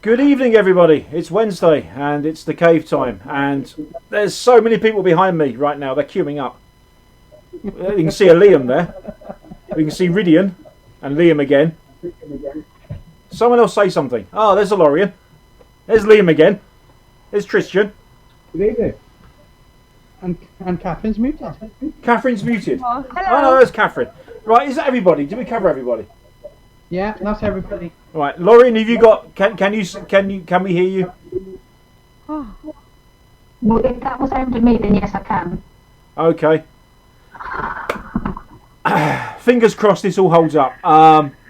Good evening, everybody. It's Wednesday and it's the cave time, and there's so many people behind me right now. They're queuing up. You can see a Liam there. We can see Rhydian and Liam again. Someone else say something. Oh, there's a Lorian. There's Liam again. There's Tristan. Good evening. And Catherine's muted. Catherine's muted. Oh, Oh hello. no, there's Catherine. Right, is that everybody? Did we cover everybody? Yeah, that's everybody. Right, Lorian, have you got? Can we hear you? Oh, Well, if that was aimed at me, then yes, I can. Okay. Fingers crossed this all holds up.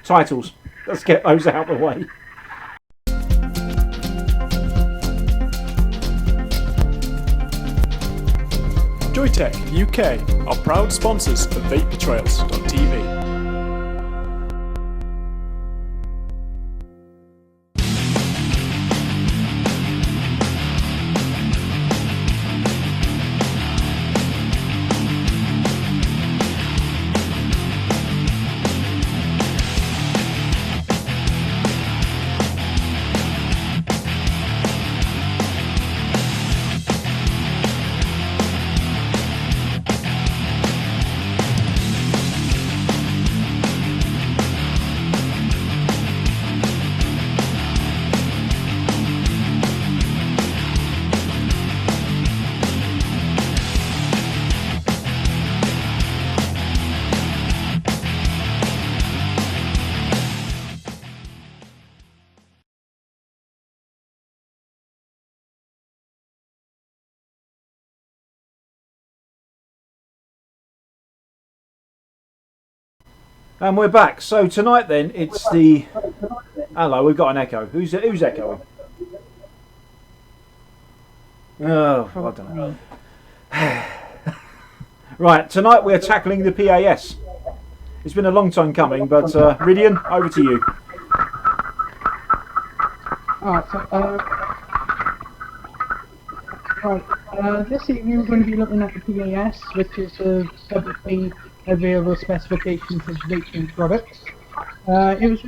Titles. Let's get those out of the way. Joytech UK are proud sponsors of vapetrails.tv. And we're back. So tonight then, it's the... Hello, we've got an echo. Who's echoing? Oh, I don't know. Right, tonight we're tackling the PAS. It's been a long time coming, but Rhydian, over to you. This evening we're going to be looking at the PAS, which is a publicly available specification for vaping products. It was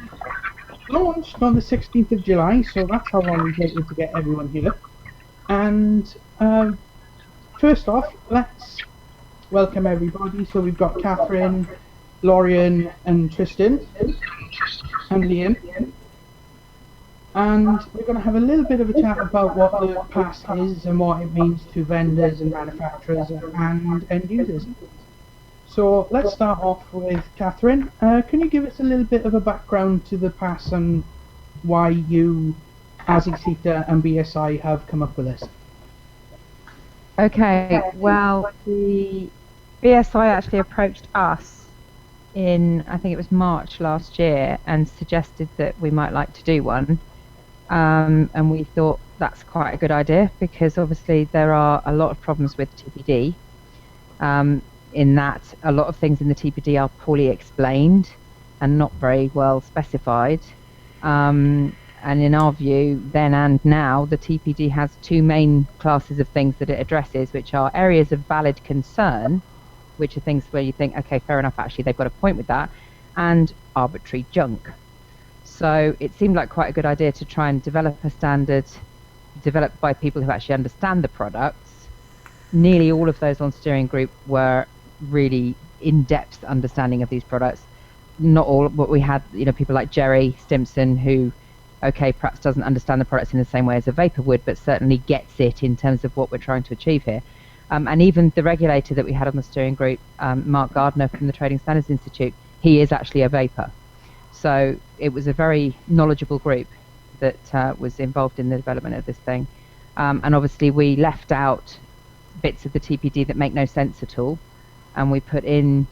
launched on the 16th of July, so that's how long we taken to get everyone here. And first off, let's welcome everybody. So we've got Catherine, Lorian and Tristan and Liam. And we're going to have a little bit of a chat about what the PAS is and what it means to vendors and manufacturers and end users. So let's start off with Catherine. Can you give us a little bit of a background to the PAS and why you, as e-cigs and BSI, have come up with this? okay. Well, the BSI actually approached us in, I think it was March last year, and suggested that we might like to do one. And we thought that's quite a good idea because obviously there are a lot of problems with TPD. In that a lot of things in the TPD are poorly explained and not very well specified. And in our view, then and now, the TPD has two main classes of things that it addresses, which are areas of valid concern, which are things where you think, okay, fair enough, actually, they've got a point with that, and arbitrary junk. So it seemed like quite a good idea to try and develop a standard developed by people who actually understand the products. Nearly all of those on steering group were really in-depth understanding of these products. Not all, but we had, people like Jerry Stimson who, okay, perhaps doesn't understand the products in the same way as a vapor would, but certainly gets it in terms of what we're trying to achieve here. And even the regulator that we had on the steering group, Mark Gardner from the Trading Standards Institute, he is actually a vapor. So it was a very knowledgeable group that was involved in the development of this thing. And obviously we left out bits of the TPD that make no sense at all. And we put in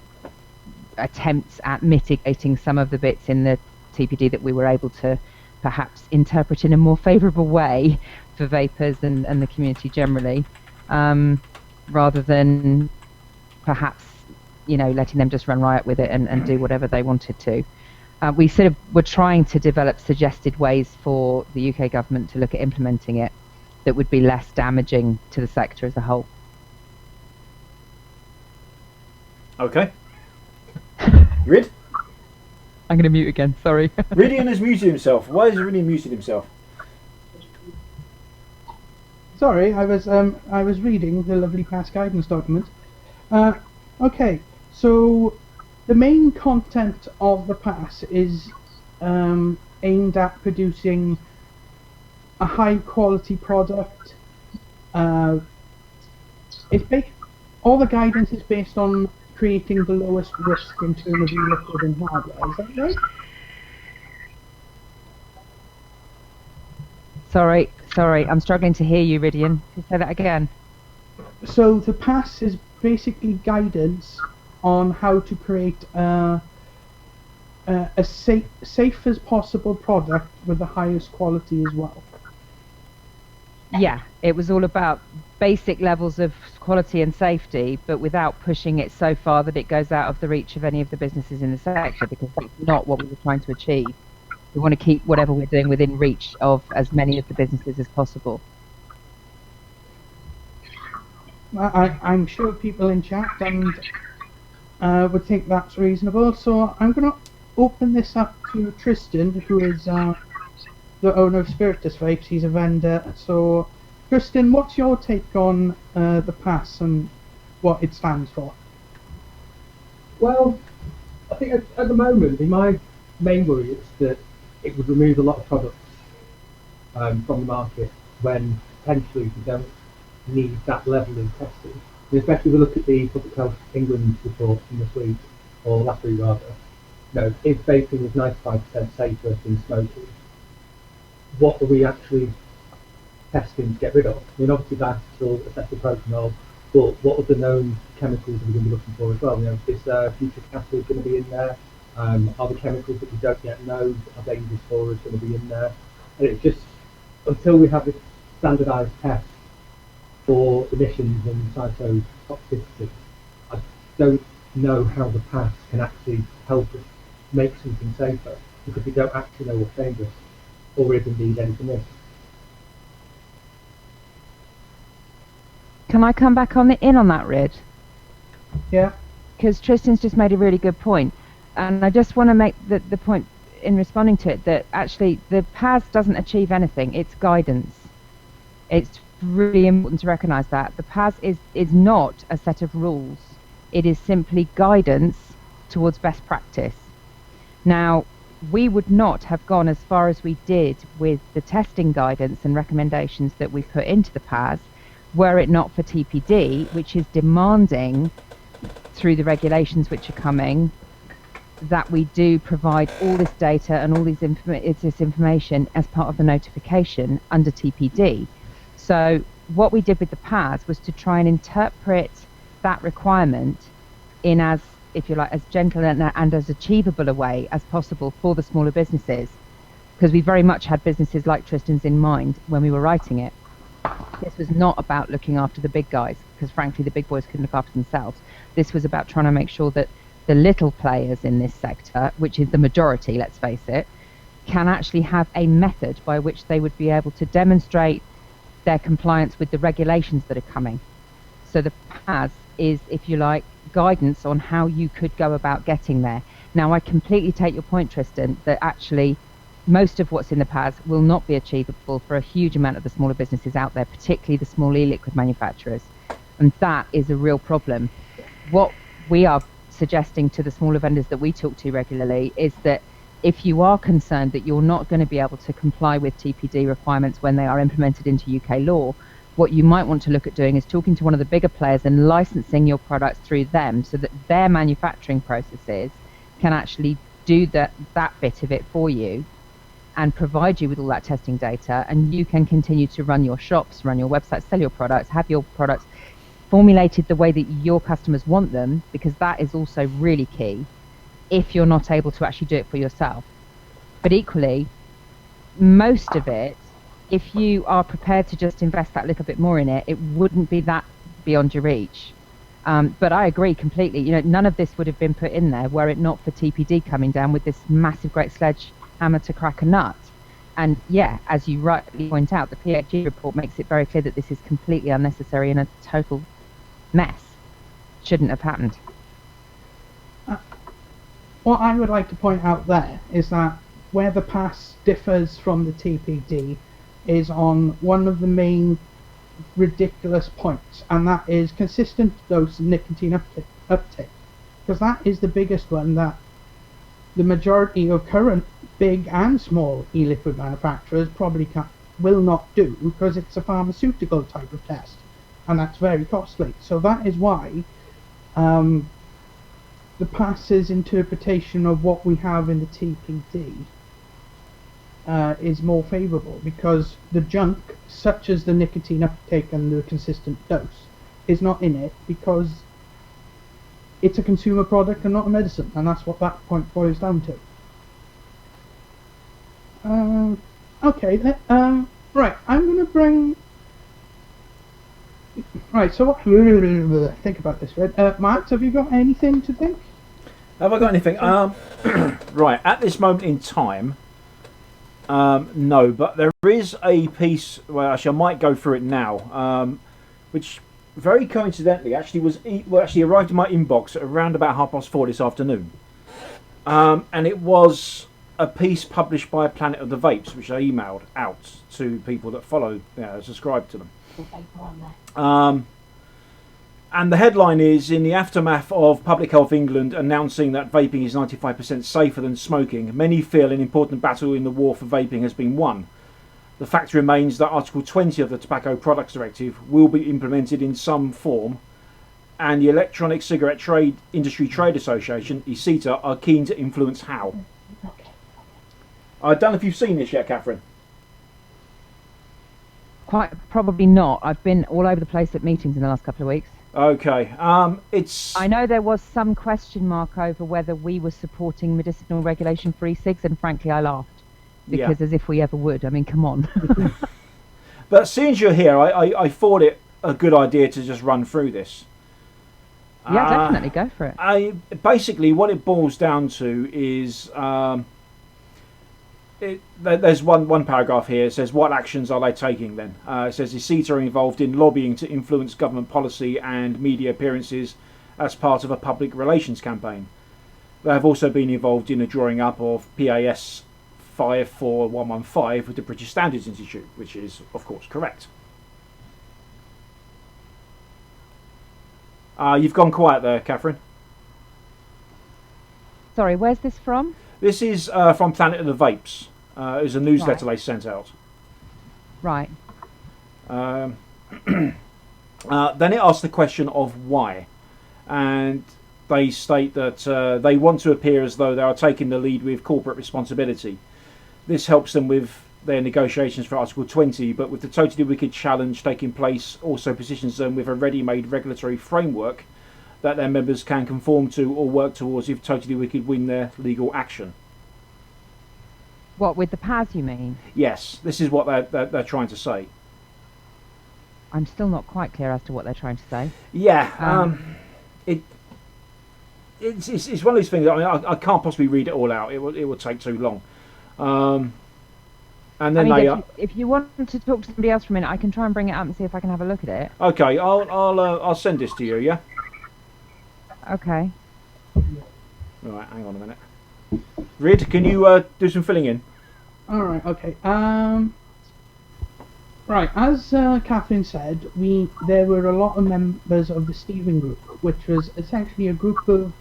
attempts at mitigating some of the bits in the TPD that we were able to perhaps interpret in a more favourable way for vapors and the community generally, rather than perhaps letting them just run riot with it and do whatever they wanted to. We sort of were trying to develop suggested ways for the UK government to look at implementing it that would be less damaging to the sector as a whole. Okay. Ryd? I'm going to mute again, sorry. Rhydian has muted himself. Why has Rhydian muted himself? Sorry, I was reading the lovely PAS guidance document. Okay, so the main content of the PAS is aimed at producing a high quality product. All the guidance is based on creating the lowest risk in terms of e-liquid and hardware. Is that right? Sorry, I'm struggling to hear you, Rhydian. Can you say that again? So the PAS is basically guidance on how to create a safe as possible product with the highest quality as well. Yeah, it was all about basic levels of quality and safety, but without pushing it so far that it goes out of the reach of any of the businesses in the sector, because that's not what we were trying to achieve. We want to keep whatever we're doing within reach of as many of the businesses as possible. I'm sure people in chat would think that's reasonable, so I'm going to open this up to Tristan, who is the owner of Spiritus Vapes. He's a vendor. So, Tristan, what's your take on the PAS and what it stands for? Well, I think at the moment, my main worry is that it would remove a lot of products from the market when potentially we don't need that level of testing. And especially if we look at the Public Health England report from this week, or last week rather, if vaping is 95% safer than smoking, what are we actually testing to get rid of? I mean, obviously that's still a separate propanol, but what other known chemicals are we going to be looking for as well? Is future acid going to be in there? Are the chemicals that we don't yet know are dangerous for us going to be in there? And it's just, until we have this standardised test for emissions and cytotoxicity, I don't know how the PAS can actually help us make something safer, because we don't actually know what's dangerous, or if indeed anything is. Can I come back in on that, Rid? Yeah. Because Tristan's just made a really good point. And I just want to make the point in responding to it that actually the PAS doesn't achieve anything. It's guidance. It's really important to recognise that. The PAS is not a set of rules. It is simply guidance towards best practice. Now, we would not have gone as far as we did with the testing guidance and recommendations that we put into the PAS were it not for TPD, which is demanding through the regulations which are coming that we do provide all this data and all this information as part of the notification under TPD. So what we did with the PAS was to try and interpret that requirement in as, if you like, as gentle and as achievable a way as possible for the smaller businesses, because we very much had businesses like Tristan's in mind when we were writing it. This was not about looking after the big guys, because frankly the big boys couldn't look after themselves. This was about trying to make sure that the little players in this sector, which is the majority, let's face it, can actually have a method by which they would be able to demonstrate their compliance with the regulations that are coming. So the PAS is, if you like, guidance on how you could go about getting there. Now, I completely take your point, Tristan, that actually most of what's in the PAS will not be achievable for a huge amount of the smaller businesses out there, particularly the small e-liquid manufacturers. And that is a real problem. What we are suggesting to the smaller vendors that we talk to regularly is that if you are concerned that you're not going to be able to comply with TPD requirements when they are implemented into UK law, what you might want to look at doing is talking to one of the bigger players and licensing your products through them so that their manufacturing processes can actually do that bit of it for you and provide you with all that testing data, and you can continue to run your shops, run your websites, sell your products, have your products formulated the way that your customers want them, because that is also really key if you're not able to actually do it for yourself. But equally, most of it, if you are prepared to just invest that little bit more in it, it wouldn't be that beyond your reach. But I agree completely. None of this would have been put in there were it not for TPD coming down with this massive great sledgehammer to crack a nut. And yeah, as you rightly point out, the PHE report makes it very clear that this is completely unnecessary and a total mess. Shouldn't have happened. What I would like to point out there is that where the PAS differs from the TPD is on one of the main ridiculous points, and that is consistent dose of nicotine uptake, because that is the biggest one that the majority of current big and small e-liquid manufacturers probably will not do, because it's a pharmaceutical type of test, and that's very costly. So that is why the PAS's interpretation of what we have in the TPD is more favourable, because the junk, such as the nicotine uptake and the consistent dose, is not in it, because it's a consumer product and not a medicine, and that's what that point boils down to. Okay, right, I'm going to bring... Right, so what... Think about this, right? Matt, have you got anything to think? Have I got anything? Right, at this moment in time, no, but there is a piece, well, actually I might go through it now, which very coincidentally actually actually arrived in my inbox at around about 4:30 this afternoon. And it was a piece published by Planet of the Vapes, which I emailed out to people that follow, subscribe to them. And the headline is, in the aftermath of Public Health England announcing that vaping is 95% safer than smoking, many feel an important battle in the war for vaping has been won. The fact remains that Article 20 of the Tobacco Products Directive will be implemented in some form, and the Electronic Cigarette Industry Trade Association, e-CIGs, are keen to influence how. I don't know if you've seen this yet, Catherine. Quite probably not. I've been all over the place at meetings in the last couple of weeks. Okay, I know there was some question mark over whether we were supporting medicinal regulation for e-cigs, and frankly I laughed, because as if we ever would. I mean, come on. But since you're here, I thought it a good idea to just run through this. Yeah, definitely, go for it. Basically, what it boils down to is... there's one paragraph here. It says, what actions are they taking then? It says the e-cigs are involved in lobbying to influence government policy and media appearances as part of a public relations campaign. They have also been involved in a drawing up of PAS 54115 with the British Standards Institute, which is, of course, correct. You've gone quiet there, Catherine. Sorry, where's this from? This is from Planet of the Vapes. It was a newsletter they sent out. Right. Then it asks the question of why. And they state that they want to appear as though they are taking the lead with corporate responsibility. This helps them with their negotiations for Article 20, but with the Totally Wicked challenge taking place, also positions them with a ready-made regulatory framework that their members can conform to or work towards if Totally Wicked win their legal action. What, with the PAS you mean? Yes, this is what they're trying to say. I'm still not quite clear as to what they're trying to say. Yeah, it's one of these things. I mean, I can't possibly read it all out. It will take too long. And then if you want to talk to somebody else for a minute, I can try and bring it up and see if I can have a look at it. Okay, I'll send this to you. Yeah. Okay. Right, hang on a minute. Rid, can you do some filling in? All right. Okay. Right. As Catherine said, there were a lot of members of the steering group, which was essentially a group of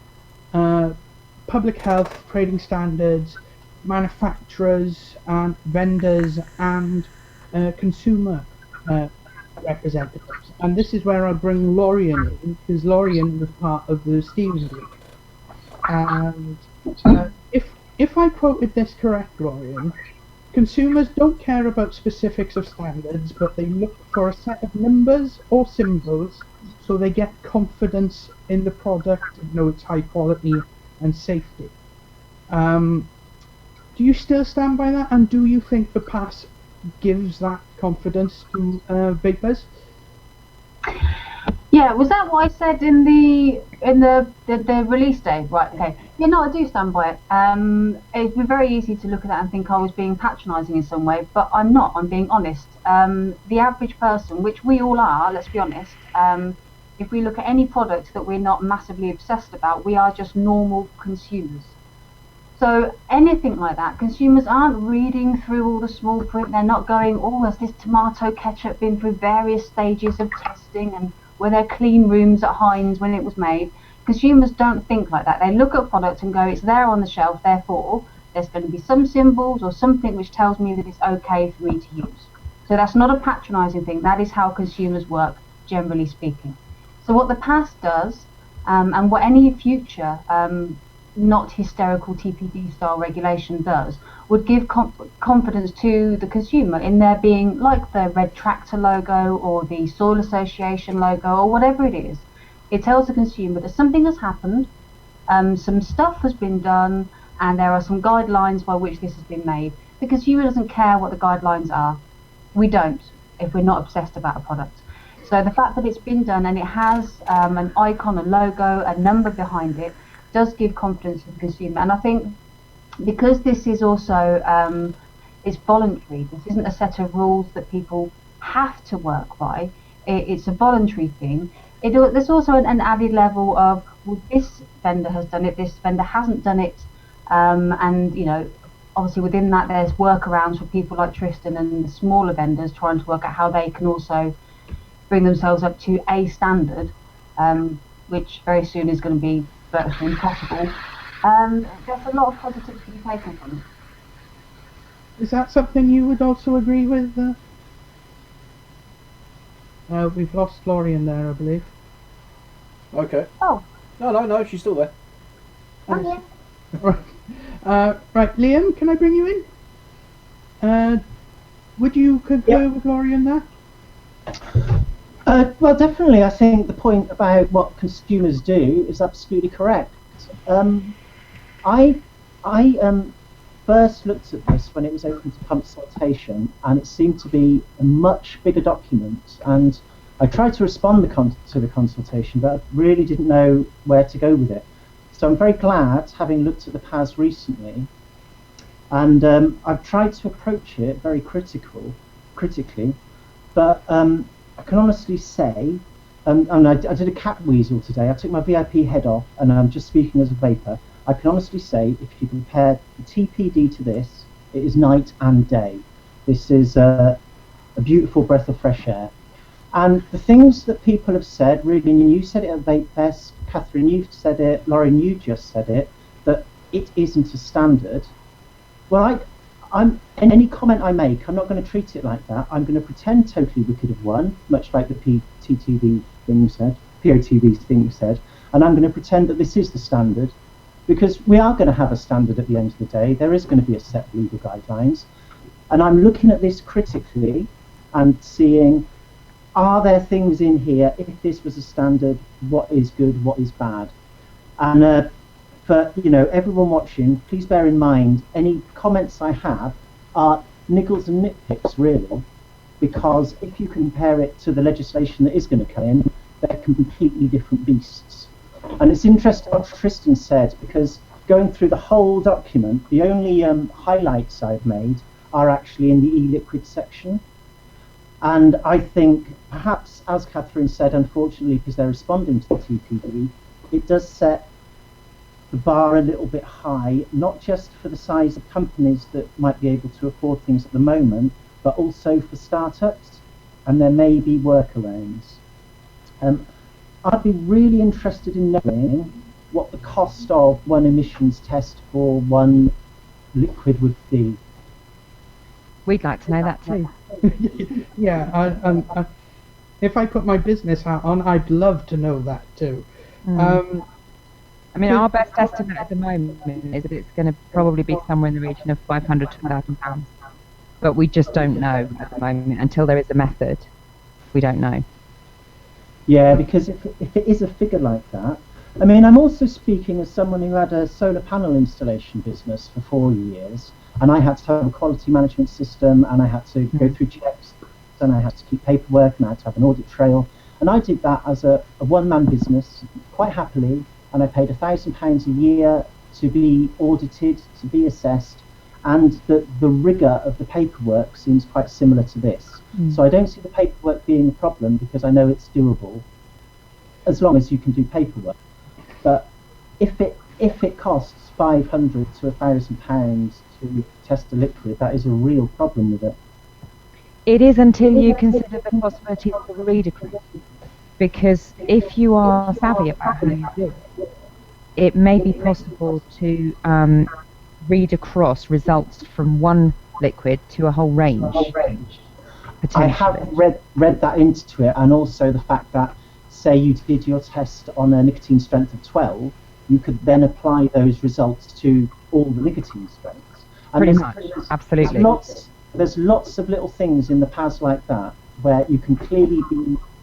public health, trading standards, manufacturers, and vendors, and consumer representatives. And this is where I bring Lorian in, because Lorian was part of the steering group. And if I quoted this correct, Lorian, consumers don't care about specifics of standards, but they look for a set of numbers or symbols so they get confidence in the product, know its high quality and safety. Do you still stand by that, and do you think the PAS gives that confidence to vapers? Yeah, was that what I said in the release day? Right, okay. Yeah, no, I do stand by it. It'd be very easy to look at that and think I was being patronising in some way, but I'm not, I'm being honest. The average person, which we all are, let's be honest, if we look at any product that we're not massively obsessed about, we are just normal consumers. So anything like that, consumers aren't reading through all the small print. They're not going, oh, has this tomato ketchup been through various stages of testing, and were there clean rooms at Heinz when it was made? Consumers don't think like that. They look at products and go, it's there on the shelf, therefore there's going to be some symbols or something which tells me that it's okay for me to use. So that's not a patronising thing. That is how consumers work, generally speaking. So what the PAS does, and what any future not hysterical TPD style regulation does, would give confidence to the consumer in there being like the red tractor logo or the soil association logo or whatever it is. It tells the consumer that something has happened, some stuff has been done, and there are some guidelines by which this has been made. The consumer doesn't care what the guidelines are. We don't, if we're not obsessed about a product. So the fact that it's been done and it has an icon, a logo, a number behind it, does give confidence to the consumer. And I think because this is also it's voluntary, this isn't a set of rules that people have to work by, it's a voluntary thing. There's also an added level of, well, this vendor has done it, this vendor hasn't done it, and you know, obviously within that there's workarounds for people like Tristan and the smaller vendors trying to work out how they can also bring themselves up to a standard, which very soon is going to be virtually impossible. There's a lot of positives to be taken from it. Is that something you would also agree with? We've lost Florian there, I believe. Okay. Oh. No, she's still there. Okay. Right, Liam, can I bring you in? Would you concur with Florian there? Well, definitely. I think the point about what consumers do is absolutely correct. I first looked at this when it was open to consultation, and it seemed to be a much bigger document. And I tried to respond to the consultation, but I really didn't know where to go with it. So I'm very glad, having looked at the PAS recently, and I've tried to approach it very critically, but I can honestly say, and I did a cat weasel today. I took my VIP head off, and I'm just speaking as a vapor. I can honestly say, if you compare the TPD to this, it is night and day. This is a beautiful breath of fresh air. And the things that people have said, really, and you said it at Vape Fest, Catherine, you've said it, Lauren, you just said it, that it isn't a standard. Well, any comment I make, I'm not going to treat it like that. I'm going to pretend totally we could have won, much like the POTV thing said, and I'm going to pretend that this is the standard, because we are going to have a standard at the end of the day. There is going to be a set of legal guidelines, and I'm looking at this critically and seeing, are there things in here, if this was a standard, what is good, what is bad? And for everyone watching, please bear in mind any comments I have are niggles and nitpicks, really, because if you compare it to the legislation that is going to come in, they're completely different beasts. And it's interesting what Tristan said, because going through the whole document, the only highlights I've made are actually in the e-liquid section. And I think, perhaps, as Catherine said, unfortunately, because they're responding to the TPD, it does set the bar a little bit high, not just for the size of companies that might be able to afford things at the moment, but also for startups, and there may be workarounds. I'd be really interested in knowing what the cost of one emissions test for one liquid would be. We'd like to know that too. Yeah, if I put my business hat on, I'd love to know that too. I mean, our best estimate at the moment is that it's going to probably be somewhere in the region of £500 to £1,000, but we just don't know at the moment. Until there is a method, we don't know. Yeah, because if it is a figure like that, I mean, I'm also speaking as someone who had a solar panel installation business for 4 years, and I had to have a quality management system, and I had to go through checks, and I had to keep paperwork, and I had to have an audit trail, and I did that as a one-man business quite happily, and I paid £1,000 a year to be audited, to be assessed, and the rigour of the paperwork seems quite similar to this. So I don't see the paperwork being a problem, because I know it's doable, as long as you can do paperwork. But if it if it costs £500 to £1,000 to test a liquid, that is a real problem with it. It is until you consider the possibilities of read across. Because if you are savvy about how you do it, it may be possible to read across results from one liquid to a whole range. I have read that into it, and also the fact that, say you did your test on a nicotine strength of 12, you could then apply those results to all the nicotine strengths. And Pretty much, absolutely. There's lots of little things in the PAS like that where you can clearly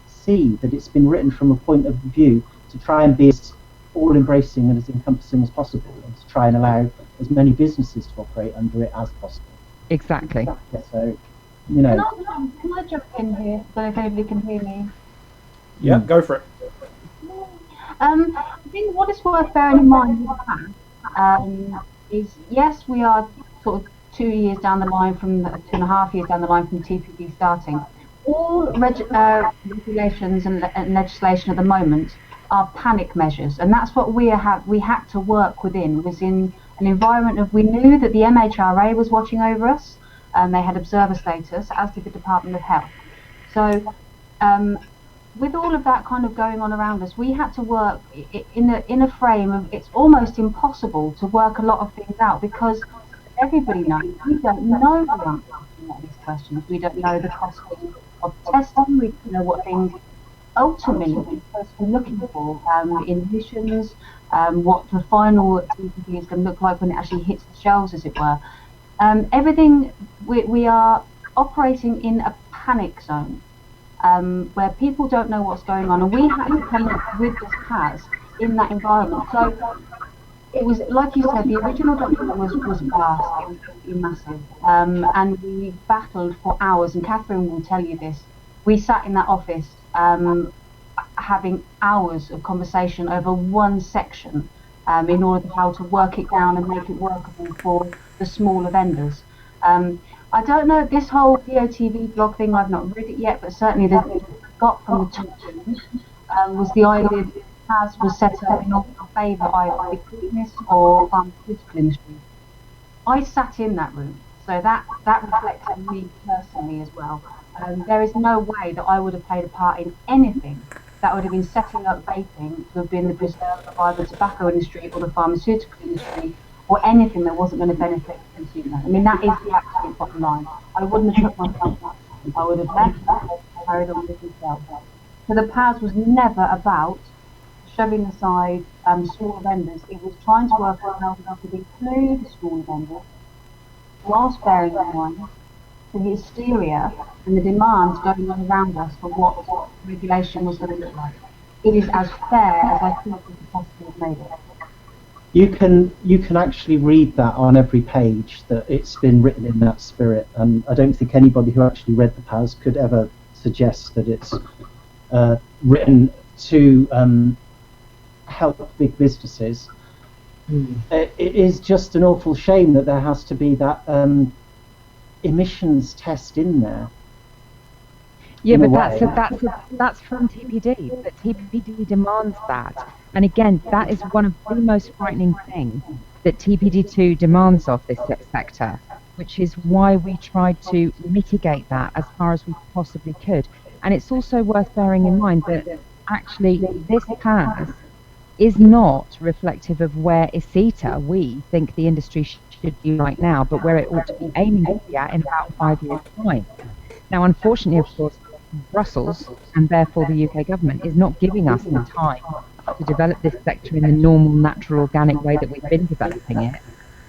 see that it's been written from a point of view to try and be as all-embracing and as encompassing as possible, and to try and allow as many businesses to operate under it as possible. Exactly. So, you know. Can I jump in here so if anybody can hear me? Yeah, go for it. I think what is worth bearing in mind with that is, yes, we are sort of 2 years down the line from 2.5 years down the line from TPD starting. All regulations and legislation at the moment are panic measures, and that's what we had to work within. Was in an environment of, we knew that the MHRA was watching over us, and they had observer status, as did the Department of Health. So with all of that kind of going on around us, we had to work in a frame of, it's almost impossible to work a lot of things out, because everybody knows we don't know the answers to these questions. We don't know the costing of testing. We don't know what things ultimately we're supposed to be looking for in emissions, what the final TPD is going to look like when it actually hits the shelves, as it were. Everything, we are operating in a panic zone where people don't know what's going on, and we had to come up with this PAS in that environment. So it was, like you said, the original document was vast, it was massive, and we battled for hours, and Catherine will tell you this. We sat in that office having hours of conversation over one section in order to how to work it down and make it workable for the smaller vendors. I don't know, this whole POTV blog thing, I've not read it yet, but certainly the thing I got from the top was the idea that PAS was set up in order to favour either big business or pharmaceutical industry. I sat in that room, so that reflected me personally as well. There is no way that I would have played a part in anything that would have been setting up vaping to have been the preserve of either the tobacco industry or the pharmaceutical industry, or anything that wasn't going to benefit the consumer. I mean, that is the absolute bottom line. I wouldn't have took myself out. I would have left and carried on with myself. So the PAS was never about shoving aside smaller vendors. It was trying to work out how to include the smaller vendors, whilst bearing in mind the hysteria and the demands going on around us for what regulation was going to look like. It is as fair as I think we could possibly have made it. You can actually read that on every page, that it's been written in that spirit, and I don't think anybody who actually read the PAS could ever suggest that it's written to help big businesses. It is just an awful shame that there has to be that emissions test in there. Yeah, but that's from TPD. But TPD demands that, and again, that is one of the most frightening things that TPD2 demands of this sector, which is why we tried to mitigate that as far as we possibly could. And it's also worth bearing in mind that actually this PAS is not reflective of where e-cigs, we think the industry should be right now, but where it ought to be aiming to be at in about 5 years' time. Now, unfortunately, of course, Brussels, and therefore the UK government, is not giving us the time to develop this sector in the normal, natural, organic way that we've been developing it,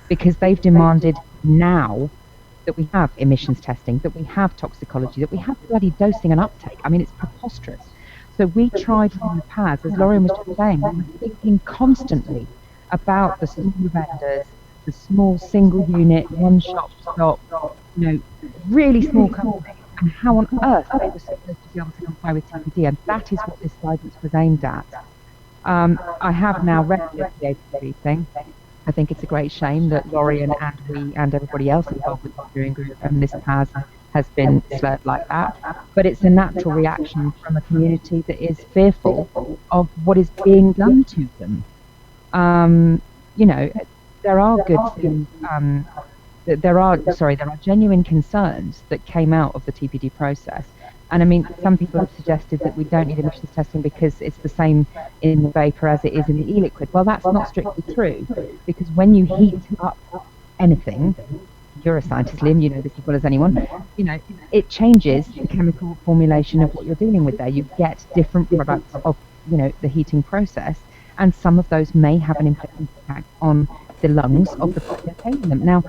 because they've demanded now that we have emissions testing, that we have toxicology, that we have bloody dosing and uptake. I mean, it's preposterous. So we tried in the PAS, as Lauren was just saying, we were thinking constantly about the small vendors, the small single unit, one shop stop, really small companies, and how on earth they were supposed to be able to comply with TPD, and that is what this guidance was aimed at. I have now read the TPD thing. I think it's a great shame that Lauren and we and everybody else involved with the steering group and this PAS has been slurred like that. But it's a natural reaction from a community that is fearful of what is being done to them. you know, there are good things. There are genuine concerns that came out of the TPD process. And I mean, some people have suggested that we don't need emissions testing because it's the same in the vapor as it is in the e-liquid. Well, that's not strictly true, because when you heat up anything, you're a scientist, Liam, you know this as well as anyone, you know, it changes the chemical formulation of what you're dealing with there. You get different products of, you know, the heating process, and some of those may have an impact on the lungs of the person taking them. Now,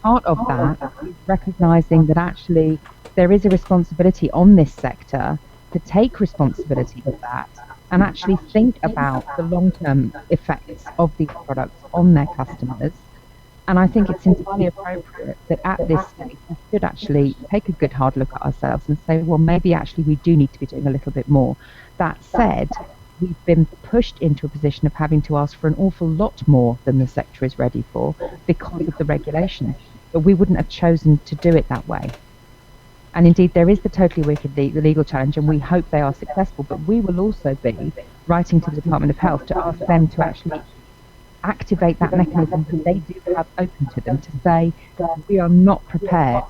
part of that is recognizing that actually there is a responsibility on this sector to take responsibility for that and actually think about the long-term effects of these products on their customers. And I think it's entirely appropriate that at this stage we should actually take a good hard look at ourselves and say, well, maybe actually we do need to be doing a little bit more. That said, we've been pushed into a position of having to ask for an awful lot more than the sector is ready for because of the regulation. But we wouldn't have chosen to do it that way. And indeed, there is the totally wicked the legal challenge, and we hope they are successful. But we will also be writing to the Department of Health to ask them to actually activate that mechanism that they do have open to them to say we are not prepared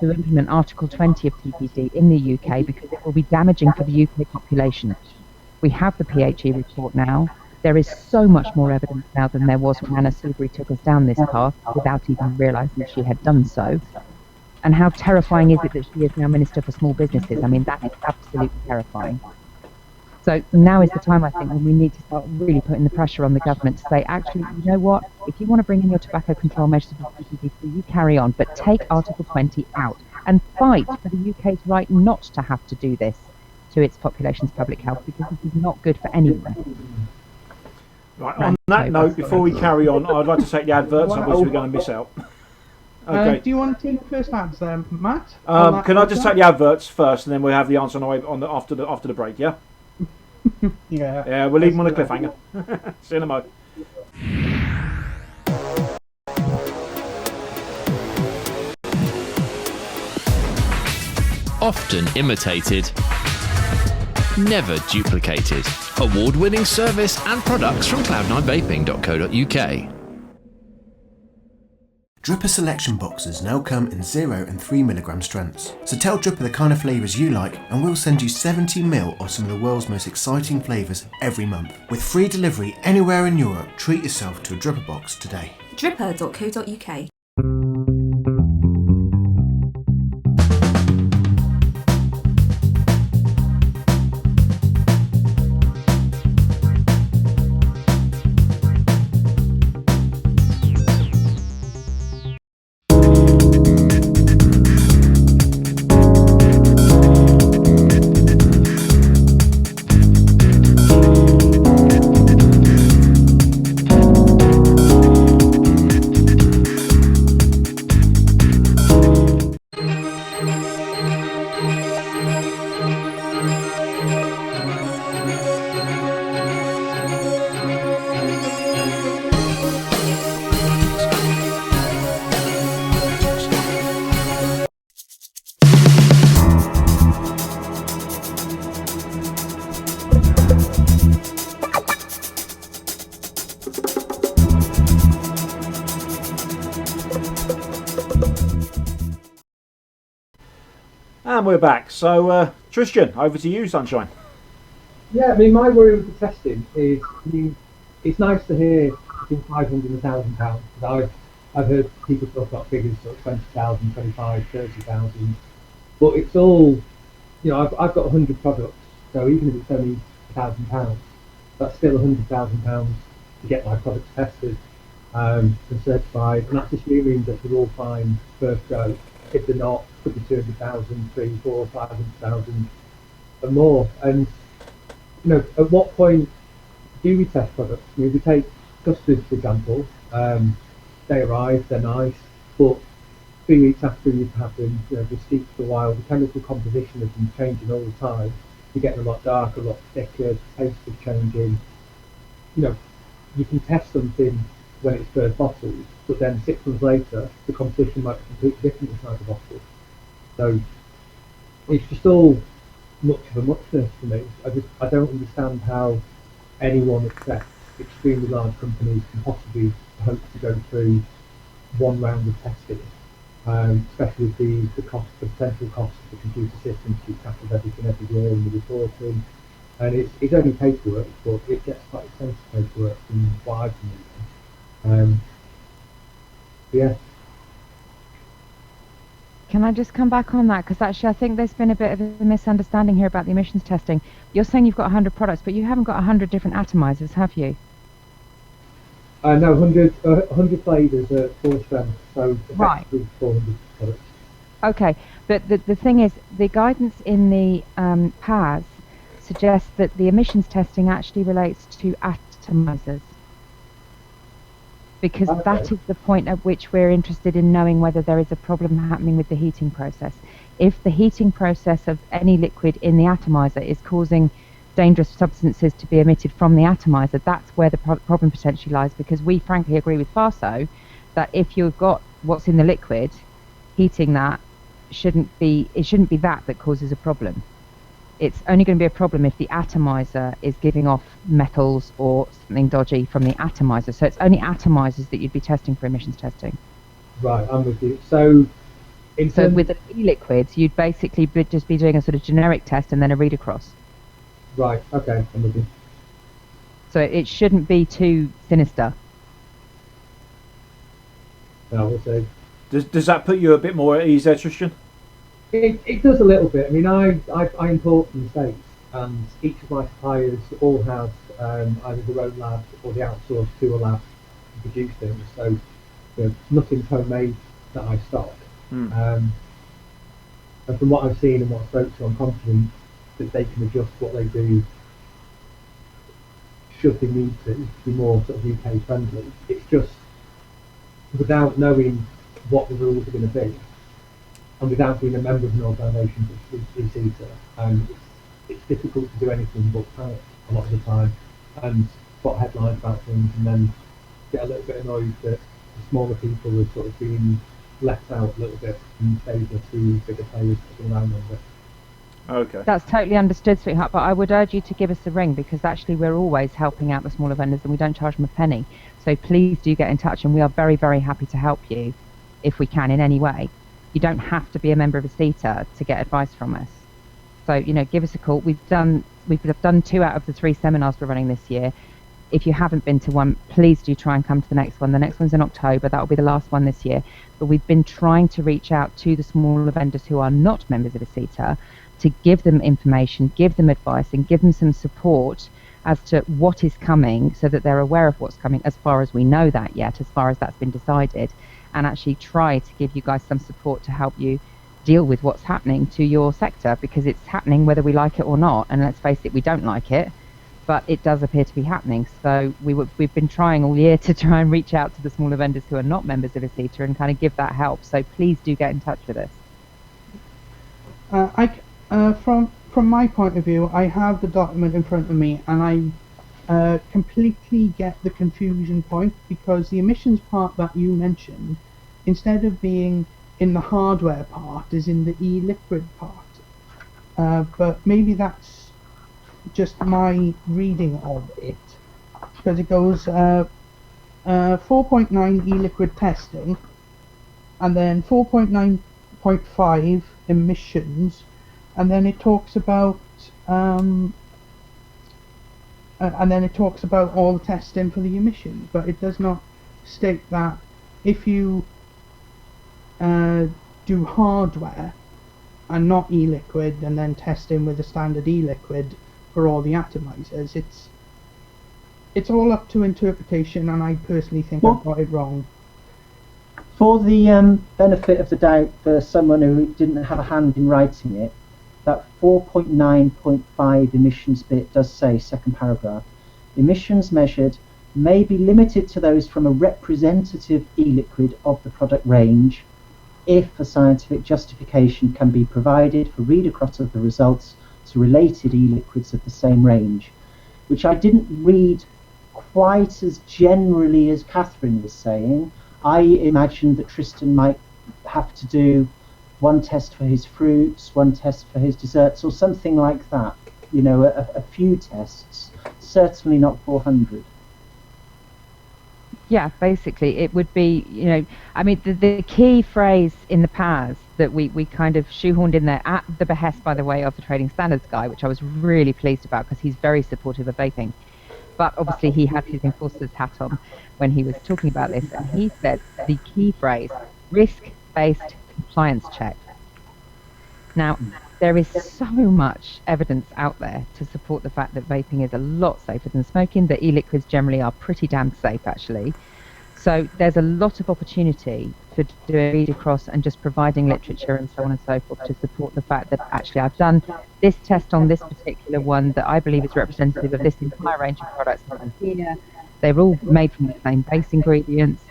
to implement Article 20 of TPD in the UK because it will be damaging for the UK population. We have the PHE report now. There is so much more evidence now than there was when Anna Soubry took us down this path without even realising she had done so. And how terrifying is it that she is now Minister for Small Businesses? I mean, that is absolutely terrifying. So now is the time, I think, when we need to start really putting the pressure on the government to say, actually, you know what, if you want to bring in your tobacco control measures, you carry on, but take Article 20 out and fight for the UK's right not to have to do this to its population's public health, because this is not good for anyone. Right, on that note, before we carry on, I'd like to take the adverts, otherwise we're going to miss out. Okay. Do you want to take the first ads then, Matt? Can I just take the adverts first, and then we'll have the answer after the break, yeah? Yeah. Yeah, we'll leave them on a cliffhanger. See you in a moment. Often imitated, never duplicated. Award-winning service and products from cloud9vaping.co.uk. Dripper selection boxes now come in 0 and 3 milligram strengths. So tell Dripper the kind of flavours you like and we'll send you 70ml of some of the world's most exciting flavours every month. With free delivery anywhere in Europe, treat yourself to a Dripper box today. Dripper.co.uk. And we're back. So, Tristan, over to you, Sunshine. Yeah, I mean, my worry with the testing is, I mean, it's nice to hear between 500 and £1,000. Because I've heard people talk about figures sort of 20,000, 25, 30,000. But it's all, you know, I've got 100 products, so even if it's only £1,000, that's still £100,000 to get my products tested and certified. And that's assuming that they're all fine first go. If they're not, could be 200,000, 300, 400, 500,000 and more. And you know, at what point do we test products? I mean, we take custards, for example. They arrive, they're nice, but 3 weeks after you've had them, you know, they're steeped for a while. The chemical composition of them changing all the time. You're getting a lot darker, a lot thicker. The taste is changing. You know, you can test something when it's first bottled, but then 6 months later, the composition might be completely different inside the bottle. So it's just all much of a muchness for me. I don't understand how anyone accepts extremely large companies can possibly hope to go through one round of testing, especially with the cost, the potential cost of the computer system to keep track of everything every year and the reporting. And it's only paperwork, but it gets quite expensive paperwork from what I've been reading. Yeah. Can I just come back on that? Because actually I think there's been a bit of a misunderstanding here about the emissions testing. You're saying you've got 100 products, but you haven't got 100 different atomizers, have you? No, 100 flavours at 4 strengths, so Right. effectively 400 products. Okay, but the thing is, the guidance in the PAS suggests that the emissions testing actually relates to atomizers. Because that is the point at which we're interested in knowing whether there is a problem happening with the heating process. If the heating process of any liquid in the atomizer is causing dangerous substances to be emitted from the atomizer, that's where the problem potentially lies, because we frankly agree with Farso that if you've got what's in the liquid, heating that shouldn't be that causes a problem. It's only going to be a problem if the atomizer is giving off metals or something dodgy from the atomizer. So it's only atomizers that you'd be testing for emissions testing. Right, I'm with you. So with the e-liquids, you'd basically just be doing a sort of generic test and then a read across. Right, okay, I'm with you. So it shouldn't be too sinister. No, we'll see. Does that put you a bit more at ease there, Tristan? It does a little bit. I mean, I import from the States, and each of my suppliers all have either their own lab or they outsource to a lab to produce things. So nothing's homemade that I stock. And from what I've seen and what I've spoken to, I'm confident that they can adjust what they do should they need to be more sort of UK friendly. It's just without knowing what the rules are going to be, and without being a member of an organisation such as e-cigs, it's difficult to do anything but panic a lot of the time and put headlines about things, and then get a little bit annoyed that the smaller people are sort of being left out a little bit in favour to bigger players sticking around longer. Okay. That's totally understood, sweetheart, but I would urge you to give us a ring, because actually we're always helping out the smaller vendors and we don't charge them a penny. So please do get in touch, and we are very, very happy to help you if we can in any way. You don't have to be a member of a CETA to get advice from us. So, give us a call. We've done 2 out of the 3 seminars we're running this year. If you haven't been to one, please do try and come to the next one. The next one's in October. That will be the last one this year. But we've been trying to reach out to the smaller vendors who are not members of a CETA to give them information, give them advice, and give them some support as to what is coming, so that they're aware of what's coming, as far as we know that yet, as far as that's been decided, and actually try to give you guys some support to help you deal with what's happening to your sector, because it's happening whether we like it or not. And let's face it, we don't like it, but it does appear to be happening. So we've been trying all year to try and reach out to the smaller vendors who are not members of a CETA and kind of give that help. So please do get in touch with us. From my point of view, I have the document in front of me, and I completely get the confusion point, because the emissions part that you mentioned, instead of being in the hardware part, is in the e-liquid part. But maybe that's just my reading of it, because it goes 4.9 e-liquid testing, and then 4.9.5 emissions, and then it talks about all the testing for the emissions, but it does not state that if you do hardware and not e-liquid, and then testing with a standard e-liquid for all the atomizers, it's all up to interpretation, and I personally think I've got it wrong. For the benefit of the doubt for someone who didn't have a hand in writing it, that 4.9.5 emissions bit does say, second paragraph, emissions measured may be limited to those from a representative e-liquid of the product range if a scientific justification can be provided for read across of the results to related e-liquids of the same range, which I didn't read quite as generally as Catherine was saying. I imagined that Tristan might have to do one test for his fruits, one test for his desserts, or something like that. A few tests, certainly not 400. Yeah, basically, it would be, I mean, the key phrase in the PAS that we kind of shoehorned in there at the behest, by the way, of the Trading Standards guy, which I was really pleased about because he's very supportive of vaping. But obviously, he had his enforcer's hat on when he was talking about this, and he said the key phrase, risk-based compliance check. Now, there is so much evidence out there to support the fact that vaping is a lot safer than smoking, that e-liquids generally are pretty damn safe, actually. So there's a lot of opportunity for doing read across and just providing literature and so on and so forth to support the fact that actually I've done this test on this particular one that I believe is representative of this entire range of products that are here. They're all made from the same base ingredients.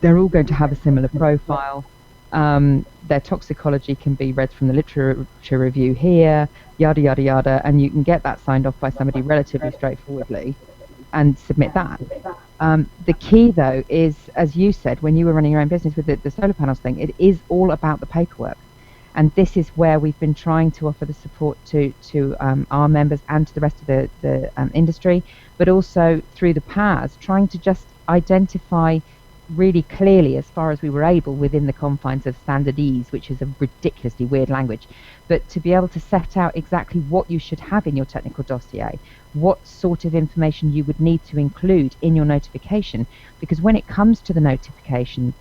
They're all going to have a similar profile. Their toxicology can be read from the literature review here, yada, yada, yada, and you can get that signed off by somebody relatively straightforwardly and submit that. The key, though, is, as you said, when you were running your own business with the solar panels thing, it is all about the paperwork. And this is where we've been trying to offer the support to our members and to the rest of the industry, but also through the PAS, trying to just identify really clearly, as far as we were able, within the confines of standardese, which is a ridiculously weird language, but to be able to set out exactly what you should have in your technical dossier, what sort of information you would need to include in your notification, because when it comes to the notification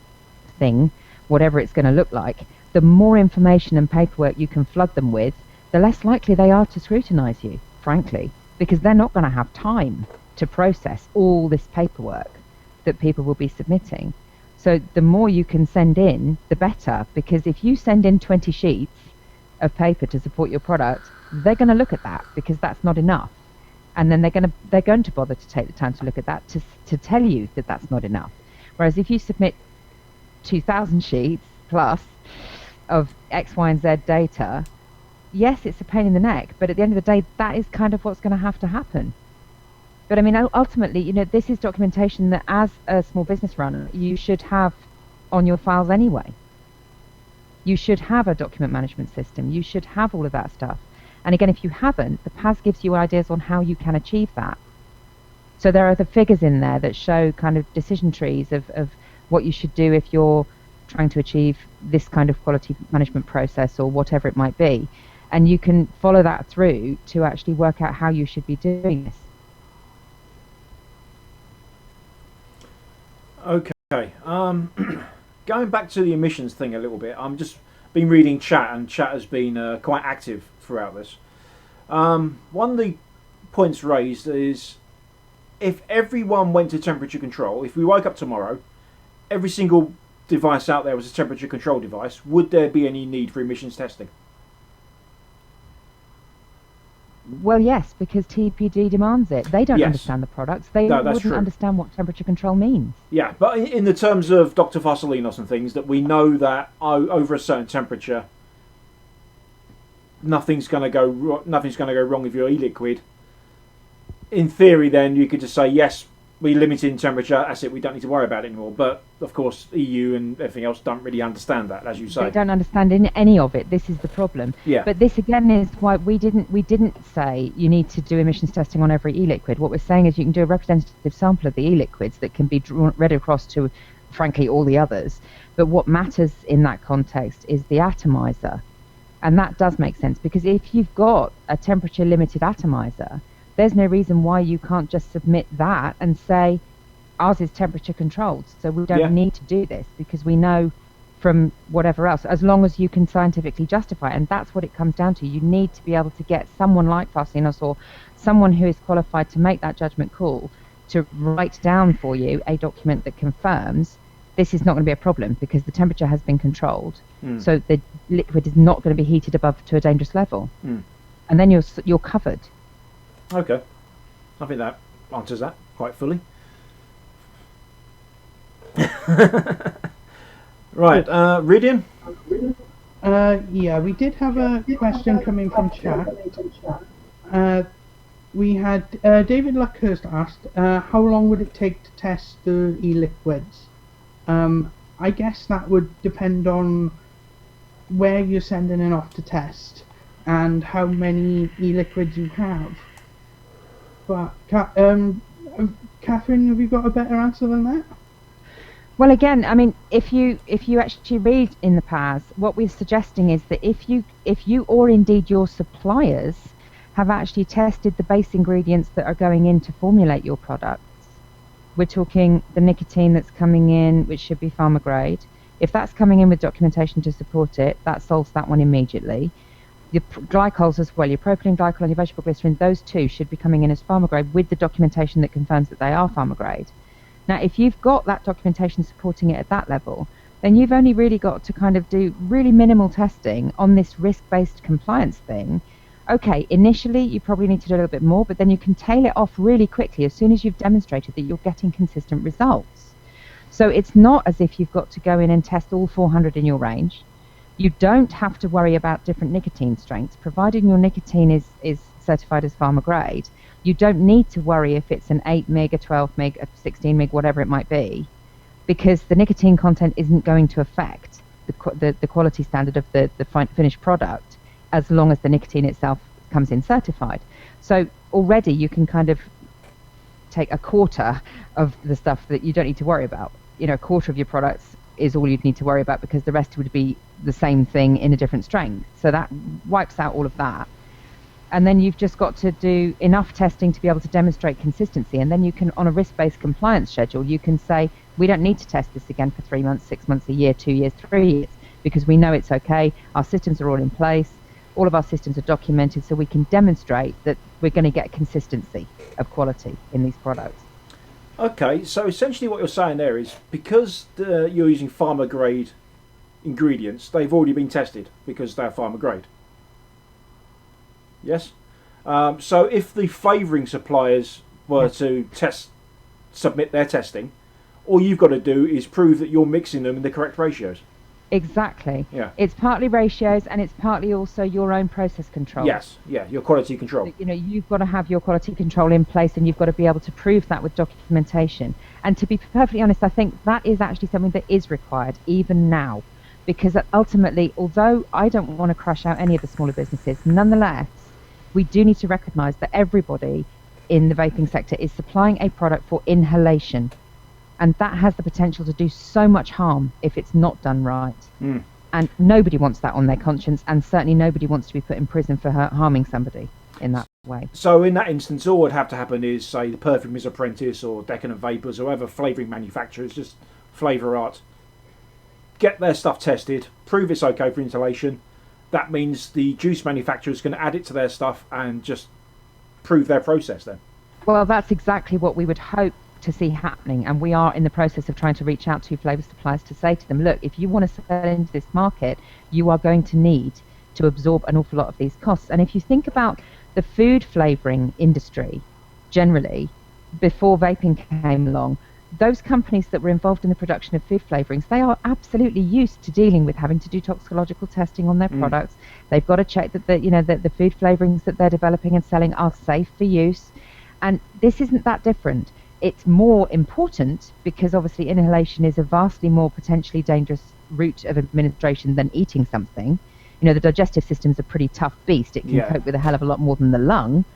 thing, whatever it's going to look like, the more information and paperwork you can flood them with, the less likely they are to scrutinize you, frankly, because they're not going to have time to process all this paperwork that people will be submitting. So the more you can send in, the better, because if you send in 20 sheets of paper to support your product, they're going to look at that because that's not enough. And then they're going to bother to take the time to look at that to tell you that that's not enough. Whereas if you submit 2,000 sheets plus of X, Y, and Z data, yes, it's a pain in the neck, but at the end of the day, that is kind of what's going to happen. But I mean, ultimately, this is documentation that as a small business runner, you should have on your files anyway. You should have a document management system. You should have all of that stuff. And again, if you haven't, the PAS gives you ideas on how you can achieve that. So there are the figures in there that show kind of decision trees of what you should do if you're trying to achieve this kind of quality management process or whatever it might be. And you can follow that through to actually work out how you should be doing this. Okay. Going back to the emissions thing a little bit, I'm just been reading chat, and chat has been quite active throughout this. One of the points raised is if everyone went to temperature control, if we woke up tomorrow, every single device out there was a temperature control device, would there be any need for emissions testing? Well, yes, because TPD demands it. They don't understand the products. They wouldn't understand what temperature control means. Yeah, but in the terms of Dr. Farsalinos and things, that we know that over a certain temperature, nothing's going to go wrong with your e-liquid. In theory, then you could just say yes, we limit in temperature. That's it. We don't need to worry about it anymore. But of course, EU and everything else don't really understand that, as you say. They don't understand any of it. This is the problem. Yeah. But this again is why we didn't say you need to do emissions testing on every e-liquid. What we're saying is you can do a representative sample of the e-liquids that can be read across to, frankly, all the others. But what matters in that context is the atomizer. And that does make sense, because if you've got a temperature limited atomizer, there's no reason why you can't just submit that and say ours is temperature controlled, so we don't need to do this, because we know from whatever else, as long as you can scientifically justify it. And that's what it comes down to. You need to be able to get someone like Farsinos or someone who is qualified to make that judgment call to write down for you a document that confirms this is not going to be a problem because the temperature has been controlled. So the liquid is not going to be heated above to a dangerous level. And then you're covered. Okay, I think that answers that quite fully. Right, Rhydian? Yeah, we did have a question coming from chat. We had David Luckhurst asked, how long would it take to test the e-liquids? I guess that would depend on where you're sending it off to test and how many e-liquids you have. But Catherine, have you got a better answer than that? Well, again, I mean, if you actually read in the PAS, what we're suggesting is that if you or indeed your suppliers have actually tested the base ingredients that are going in to formulate your products, we're talking the nicotine that's coming in, which should be pharma grade. If that's coming in with documentation to support it, that solves that one immediately. Your glycols as well, your propylene glycol and your vegetable glycerin, those two should be coming in as pharma grade with the documentation that confirms that they are pharma grade. Now, if you've got that documentation supporting it at that level, then you've only really got to kind of do really minimal testing on this risk-based compliance thing. Okay, initially you probably need to do a little bit more, but then you can tail it off really quickly as soon as you've demonstrated that you're getting consistent results. So it's not as if you've got to go in and test all 400 in your range. You don't have to worry about different nicotine strengths, provided your nicotine is certified as pharma grade. You don't need to worry if it's an 8 meg, a 12 meg, a 16 meg, whatever it might be, because the nicotine content isn't going to affect the quality standard of the finished product as long as the nicotine itself comes in certified. So already you can kind of take a quarter of the stuff that you don't need to worry about. You know, a quarter of your products is all you'd need to worry about because the rest would be the same thing in a different strength. So that wipes out all of that. And then you've just got to do enough testing to be able to demonstrate consistency. And then you can, on a risk-based compliance schedule, you can say, we don't need to test this again for 3 months, 6 months, a year, 2 years, 3 years, because we know it's okay. Our systems are all in place. All of our systems are documented, so we can demonstrate that we're going to get consistency of quality in these products. Okay, so essentially what you're saying there is because you're using pharma grade ingredients, they've already been tested because they're pharma grade. Yes? So if the flavouring suppliers were to submit their testing, all you've got to do is prove that you're mixing them in the correct ratios. Exactly. Yeah. It's partly ratios and it's partly also your own process control. Yes, yeah, your quality control. You know, you've got to have your quality control in place and you've got to be able to prove that with documentation. And to be perfectly honest, I think that is actually something that is required even now. Because ultimately, although I don't want to crush out any of the smaller businesses, nonetheless, we do need to recognise that everybody in the vaping sector is supplying a product for inhalation. And that has the potential to do so much harm if it's not done right. Mm. And nobody wants that on their conscience, and certainly nobody wants to be put in prison for harming somebody in that way. So in that instance, all would have to happen is, say, the Perfumist Apprentice or Decadent Vapors or whoever flavouring manufacturers, just flavour art, get their stuff tested, prove it's okay for inhalation. That means the juice manufacturers can add it to their stuff and just prove their process then. Well, that's exactly what we would hope to see happening, and we are in the process of trying to reach out to flavour suppliers to say to them, look, if you want to sell into this market, you are going to need to absorb an awful lot of these costs. And if you think about the food flavouring industry generally, before vaping came along, those companies that were involved in the production of food flavourings, they are absolutely used to dealing with having to do toxicological testing on their products. They've got to check that the food flavourings that they're developing and selling are safe for use. And this isn't that different. It's more important because obviously inhalation is a vastly more potentially dangerous route of administration than eating something. You know, the digestive system's a pretty tough beast. It can cope with a hell of a lot more than the lung.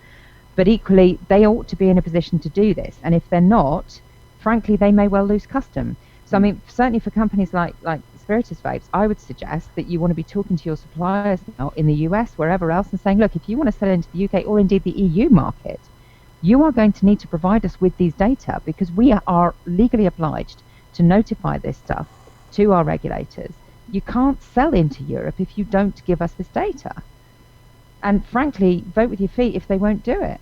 But equally, they ought to be in a position to do this. And if they're not, frankly, they may well lose custom. So, I mean, certainly for companies like Spiritus Vapes, I would suggest that you want to be talking to your suppliers now in the US, wherever else, and saying, look, if you want to sell into the UK or indeed the EU market, you are going to need to provide us with these data because we are legally obliged to notify this stuff to our regulators. You can't sell into Europe if you don't give us this data. And frankly, vote with your feet if they won't do it.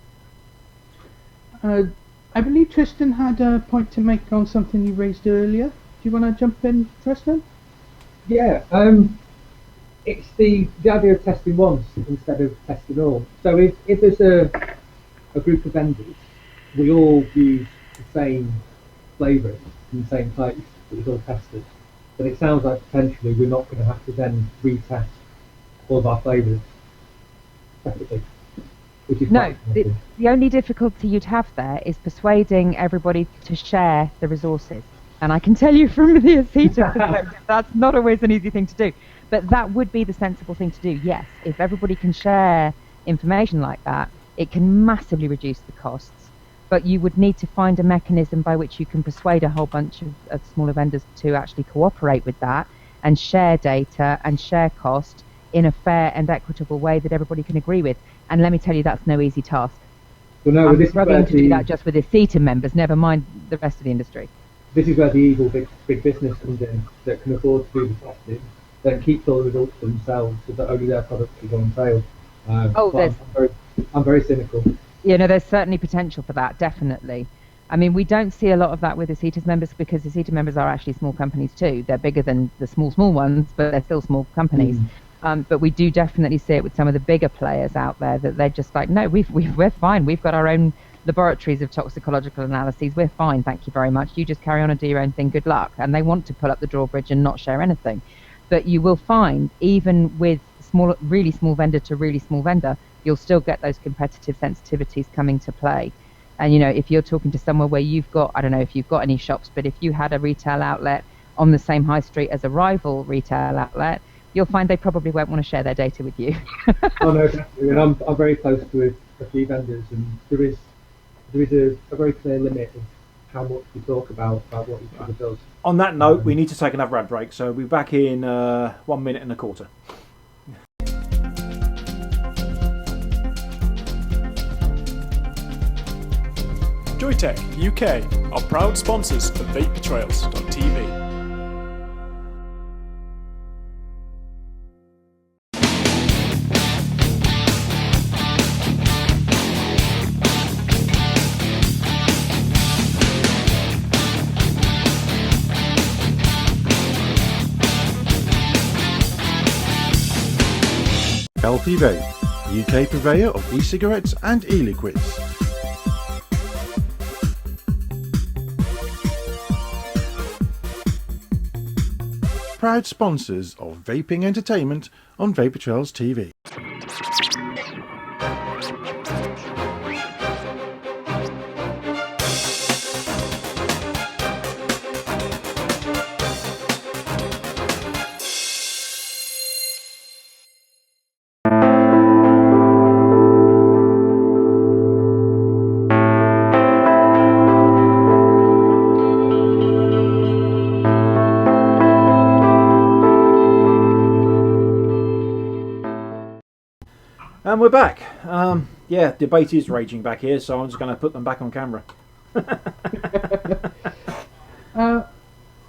I believe Tristan had a point to make on something you raised earlier. Do you want to jump in, Tristan? Yeah, it's the idea of testing once instead of testing all. So if there's a group of vendors, we all use the same flavour in the same place that was all tested, then it sounds like potentially we're not going to have to then retest all of our flavours separately. No, the only difficulty you'd have there is persuading everybody to share the resources. And I can tell you from the ACETA perspective, that's not always an easy thing to do. But that would be the sensible thing to do, yes. If everybody can share information like that, it can massively reduce the costs. but you would need to find a mechanism by which you can persuade a whole bunch of smaller vendors to actually cooperate with that and share data and share cost in a fair and equitable way that everybody can agree with. And let me tell you, that's no easy task. Well, no, I'm struggling to do that just with the CETA members, never mind the rest of the industry. This is where the evil big business comes in, that can afford to do the testing, then keeps all the results for themselves so that only their products will go on sale. I'm very cynical. You know, there's certainly potential for that, definitely. I mean, we don't see a lot of that with the CETA members because the CETA members are actually small companies too. They're bigger than the small ones, but they're still small companies. But we do definitely see it with some of the bigger players out there that they're just like, no, we're fine. We've got our own laboratories of toxicological analyses. We're fine, thank you very much. You just carry on and do your own thing. Good luck. And they want to pull up the drawbridge and not share anything. But you will find, even with really small vendor to really small vendor, you'll still get those competitive sensitivities coming to play. And, you know, if you're talking to somewhere where you've got, I don't know if you've got any shops, but if you had a retail outlet on the same high street as a rival retail outlet, you'll find they probably won't want to share their data with you. Oh no, definitely. And I'm very close to a few vendors, and there is a very clear limit of how much we talk about what each other does. On that note, we need to take another ad break, so we'll be back in 1 minute and a quarter. Joytech UK are proud sponsors of vapingtrails.tv. LP Vape, UK purveyor of e-cigarettes and e-liquids. Proud sponsors of vaping entertainment on Vapor Trails TV. And we're back. Yeah, debate is raging back here, so I'm just going to put them back on camera.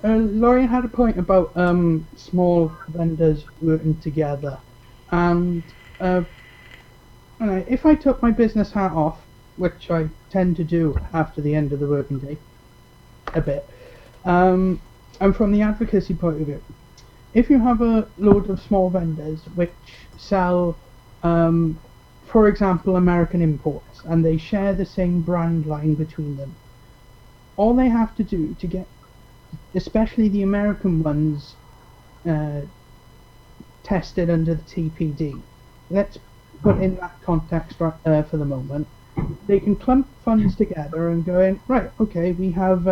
Laurie had a point about small vendors working together, and if I took my business hat off, which I tend to do after the end of the working day, a bit, and from the advocacy point of view, if you have a load of small vendors which sell for example, American imports, and they share the same brand line between them. All they have to do to get, especially the American ones, tested under the TPD. Let's put in that context for the moment. They can clump funds together and go in, right, okay, we have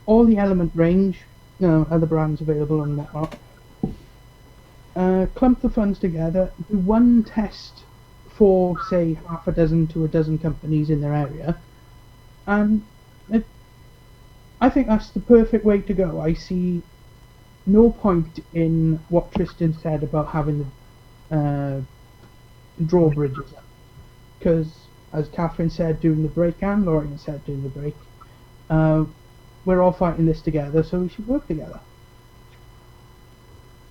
all the Element range, other brands available and whatnot. Clump the funds together, do one test for, say, half a dozen to a dozen companies in their area, and I think that's the perfect way to go. I see no point in what Tristan said about having the drawbridges up, because, as Catherine said during the break and Lauren said during the break, we're all fighting this together, so we should work together.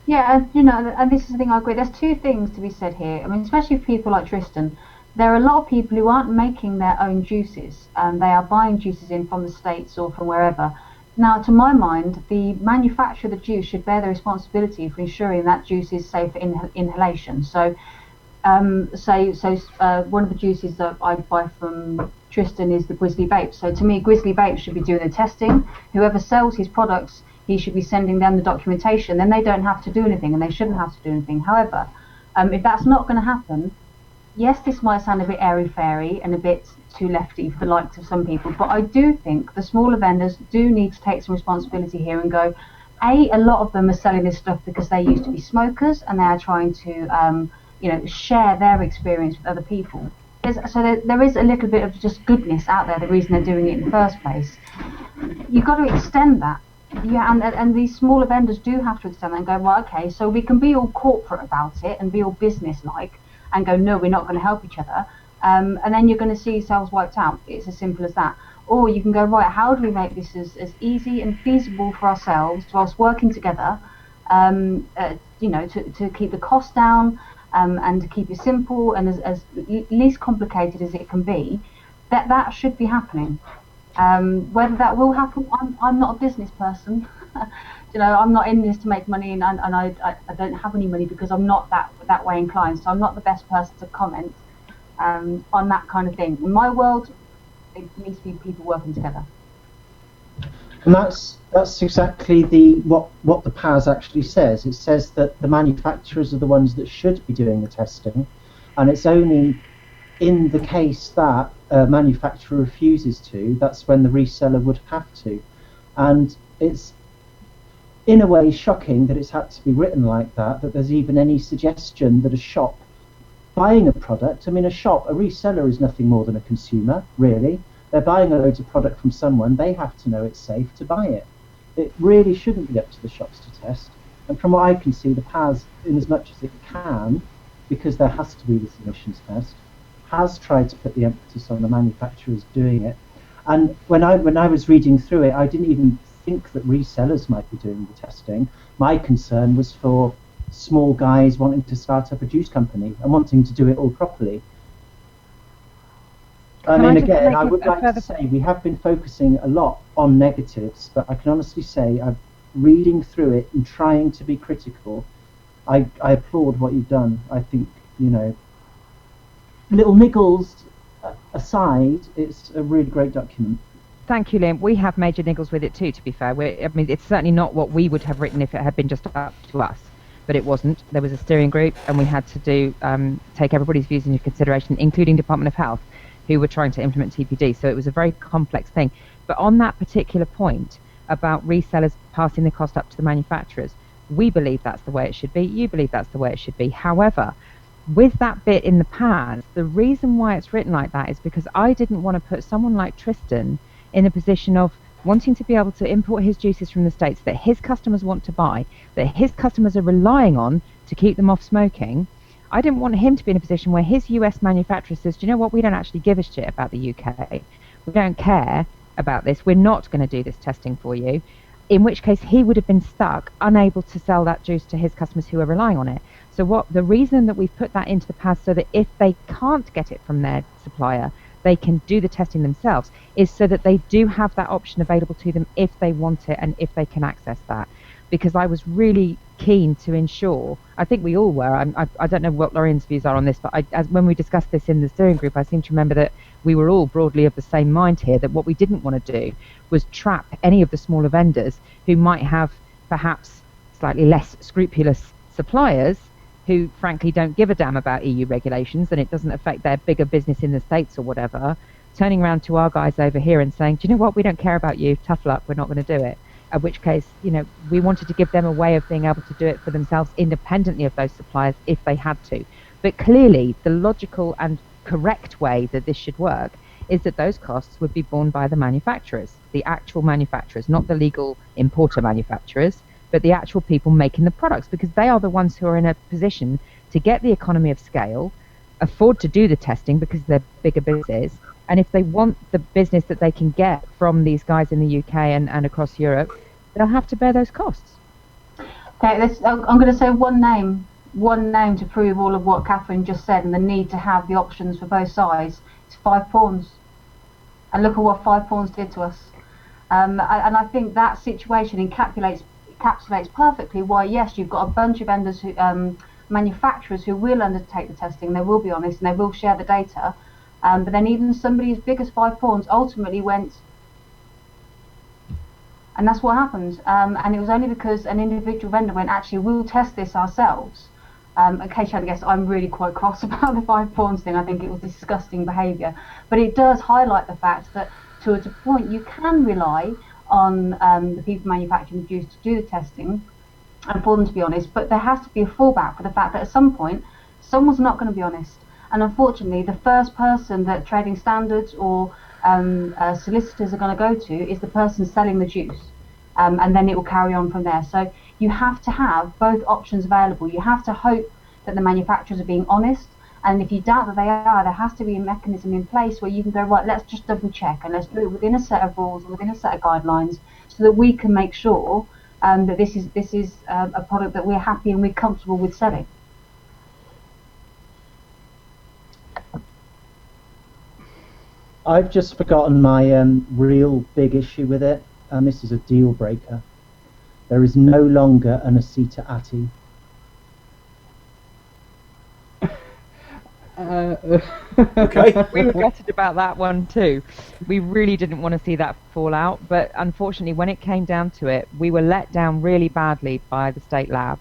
Yeah, and this is the thing I agree. There's two things to be said here. I mean, especially for people like Tristan, there are a lot of people who aren't making their own juices. They are buying juices in from the States or from wherever. Now, to my mind, the manufacturer of the juice should bear the responsibility for ensuring that juice is safe for inhalation. So, one of the juices that I buy from Tristan is the Grizzly Vape. So to me, Grizzly Vape should be doing the testing. Whoever sells his products, he should be sending them the documentation. Then they don't have to do anything, and they shouldn't have to do anything. However, if that's not going to happen, yes, this might sound a bit airy-fairy and a bit too lefty for the likes of some people, but I do think the smaller vendors do need to take some responsibility here and go, a lot of them are selling this stuff because they used to be smokers and they are trying to share their experience with other people. there is a little bit of just goodness out there, the reason they're doing it in the first place. You've got to extend that. Yeah, and these smaller vendors do have to extend that and go, well, okay, so we can be all corporate about it and be all business-like and go, no, we're not going to help each other. And then you're going to see yourselves wiped out. It's as simple as that. Or you can go, right, how do we make this as easy and feasible for ourselves whilst working together, to keep the cost down, and to keep it simple and as least complicated as it can be. That should be happening. Whether that will happen, I'm not a business person. I'm not in this to make money, and I don't have any money because I'm not that way inclined. So I'm not the best person to comment on that kind of thing. In my world, it needs to be people working together. And that's exactly what the PAS actually says. It says that the manufacturers are the ones that should be doing the testing, and it's only in the case that a manufacturer refuses to, that's when the reseller would have to. And it's in a way shocking that it's had to be written like that there's even any suggestion that a shop buying a product, a reseller is nothing more than a consumer, really. They're buying a load of product from someone, they have to know it's safe to buy it. It really shouldn't be up to the shops to test. And from what I can see, the PAS, in as much as it can, because there has to be this emissions test, has tried to put the emphasis on the manufacturers doing it. And when I was reading through it, I didn't even think that resellers might be doing the testing. My concern was for small guys wanting to start up a juice company and wanting to do it all properly. I mean, again, I would like to say we have been focusing a lot on negatives, but I can honestly say, reading through it and trying to be critical, I applaud what you've done. I think, little niggles aside, it's a really great document. Thank you, Liam. We have major niggles with it too, to be fair. It's certainly not what we would have written if it had been just up to us, but it wasn't. There was a steering group, and we had to take everybody's views into consideration, including Department of Health, who were trying to implement TPD. So it was a very complex thing. But on that particular point about resellers passing the cost up to the manufacturers, we believe that's the way it should be. You believe that's the way it should be. However, with that bit in the PAS, the reason why it's written like that is because I didn't want to put someone like Tristan in a position of wanting to be able to import his juices from the States that his customers want to buy, that his customers are relying on to keep them off smoking. I didn't want him to be in a position where his US manufacturer says, do you know what, we don't actually give a shit about the UK. We don't care about this. We're not going to do this testing for you. In which case he would have been stuck, unable to sell that juice to his customers who are relying on it. So the reason that we've put that into the PAS so that if they can't get it from their supplier, they can do the testing themselves, is so that they do have that option available to them if they want it and if they can access that. Because I was really keen to ensure, I think we all were, I don't know what Lorraine's views are on this, but when we discussed this in the steering group, I seem to remember that we were all broadly of the same mind here, that what we didn't want to do was trap any of the smaller vendors who might have perhaps slightly less scrupulous suppliers who frankly don't give a damn about EU regulations and it doesn't affect their bigger business in the States or whatever, turning around to our guys over here and saying, do you know what, we don't care about you, tough luck, we're not going to do it. At which case, we wanted to give them a way of being able to do it for themselves independently of those suppliers if they had to. But clearly, the logical and correct way that this should work is that those costs would be borne by the manufacturers, the actual manufacturers, not the legal importer manufacturers, but the actual people making the products, because they are the ones who are in a position to get the economy of scale, afford to do the testing because they're bigger businesses, and if they want the business that they can get from these guys in the UK and across Europe, they'll have to bear those costs. Okay, I'm going to say one name to prove all of what Catherine just said and the need to have the options for both sides. It's 5 Pawns. And look at what 5 Pawns did to us. And I think that situation encapsulates perfectly why, yes, you've got a bunch of vendors, who, manufacturers who will undertake the testing, they will be honest, and they will share the data. But then even somebody as big as 5 Pawns ultimately went, and that's what happened. And it was only because an individual vendor went, actually, we'll test this ourselves. In case you hadn't guessed, I'm really quite cross about the 5 Pawns thing. I think it was disgusting behaviour. But it does highlight the fact that to a point you can rely on the people manufacturing the juice to do the testing and for them to be honest, but there has to be a fallback for the fact that at some point someone's not going to be honest. And unfortunately, the first person that trading standards or solicitors are going to go to is the person selling the juice. And then it will carry on from there. So you have to have both options available. You have to hope that the manufacturers are being honest. And if you doubt that they are, there has to be a mechanism in place where you can go, right, let's just double check and let's do it within a set of rules, within a set of guidelines, so that we can make sure that this is a product that we're happy and we're comfortable with selling. I've just forgotten my real big issue with it, and this is a deal breaker. There is no longer an aceta-ati. Okay. We were gutted about that one too. We really didn't want to see that fall out, but unfortunately when it came down to it, we were let down really badly by the state lab,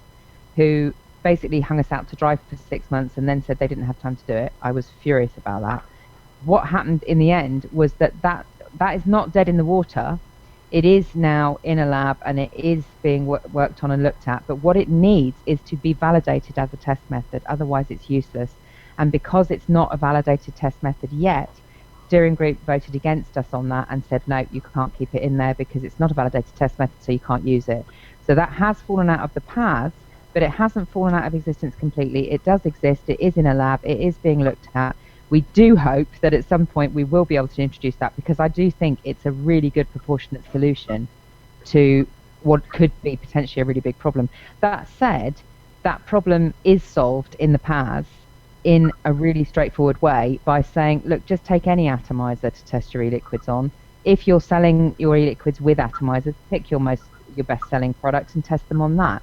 who basically hung us out to dry for 6 months and then said they didn't have time to do it. I was furious about that. What happened in the end was that is not dead in the water. It is now in a lab and it is being worked on and looked at, but what it needs is to be validated as a test method, otherwise it's useless. And because it's not a validated test method yet, steering group voted against us on that and said, no, you can't keep it in there because it's not a validated test method, so you can't use it. So that has fallen out of the PAS, but it hasn't fallen out of existence completely. It does exist, it is in a lab, it is being looked at. We do hope that at some point we will be able to introduce that, because I do think it's a really good proportionate solution to what could be potentially a really big problem. That said, that problem is solved in the PAS in a really straightforward way by saying, look, just take any atomizer to test your e-liquids on. If you're selling your e-liquids with atomizers, pick your best selling products and test them on that,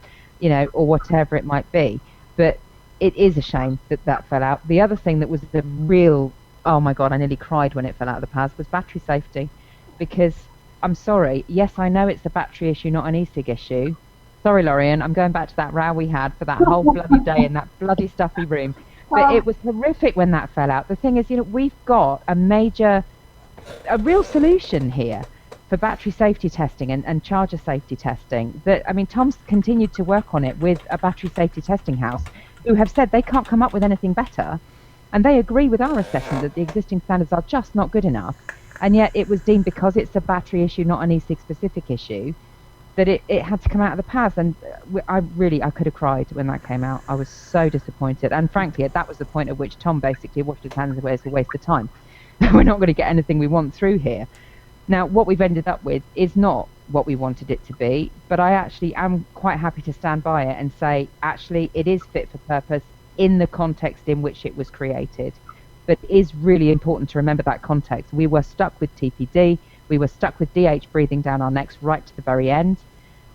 or whatever it might be. But it is a shame that fell out. The other thing that was the real, oh my God, I nearly cried when it fell out of the PAS, was battery safety. Because, I'm sorry, yes, I know it's a battery issue, not an e-cig issue. Sorry, Lorian, I'm going back to that row we had for that whole bloody day in that bloody stuffy room. But it was horrific when that fell out. The thing is, we've got a real solution here for battery safety testing and charger safety testing. Tom's continued to work on it with a battery safety testing house who have said they can't come up with anything better. And they agree with our assessment that the existing standards are just not good enough. And yet it was deemed, because it's a battery issue, not an e-cig specific issue, that it had to come out of the PAS. And I could have cried when that came out. I was so disappointed. And frankly, that was the point at which Tom basically washed his hands away as a waste of time. We're not going to get anything we want through here. Now, what we've ended up with is not what we wanted it to be, but I actually am quite happy to stand by it and say, actually, it is fit for purpose in the context in which it was created. But it is really important to remember that context. We were stuck with TPD. We were stuck with DH breathing down our necks right to the very end.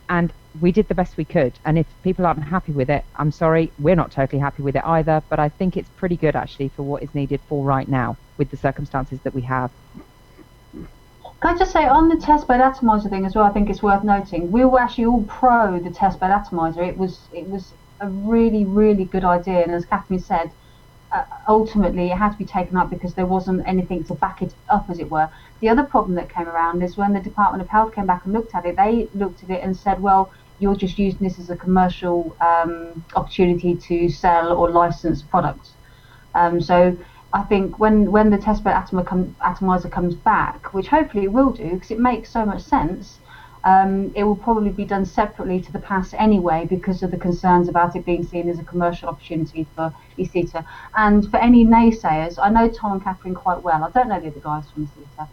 And we did the best we could. And if people aren't happy with it, I'm sorry, we're not totally happy with it either. But I think it's pretty good, actually, for what is needed for right now with the circumstances that we have. Can I just say, on the testbed atomizer thing as well, I think it's worth noting, we were actually all pro the testbed atomizer. It was a really, really good idea. And as Catherine said, ultimately it had to be taken up because there wasn't anything to back it up, as it were. The other problem that came around is when the Department of Health came back and looked at it, they looked at it and said, well, you're just using this as a commercial opportunity to sell or license products. So I think when the testbed atomizer comes back, which hopefully it will do because it makes so much sense, it will probably be done separately to the PAS anyway, because of the concerns about it being seen as a commercial opportunity for e-cigs. And for any naysayers, I know Tom and Catherine quite well. I don't know the other guys from e-cigs.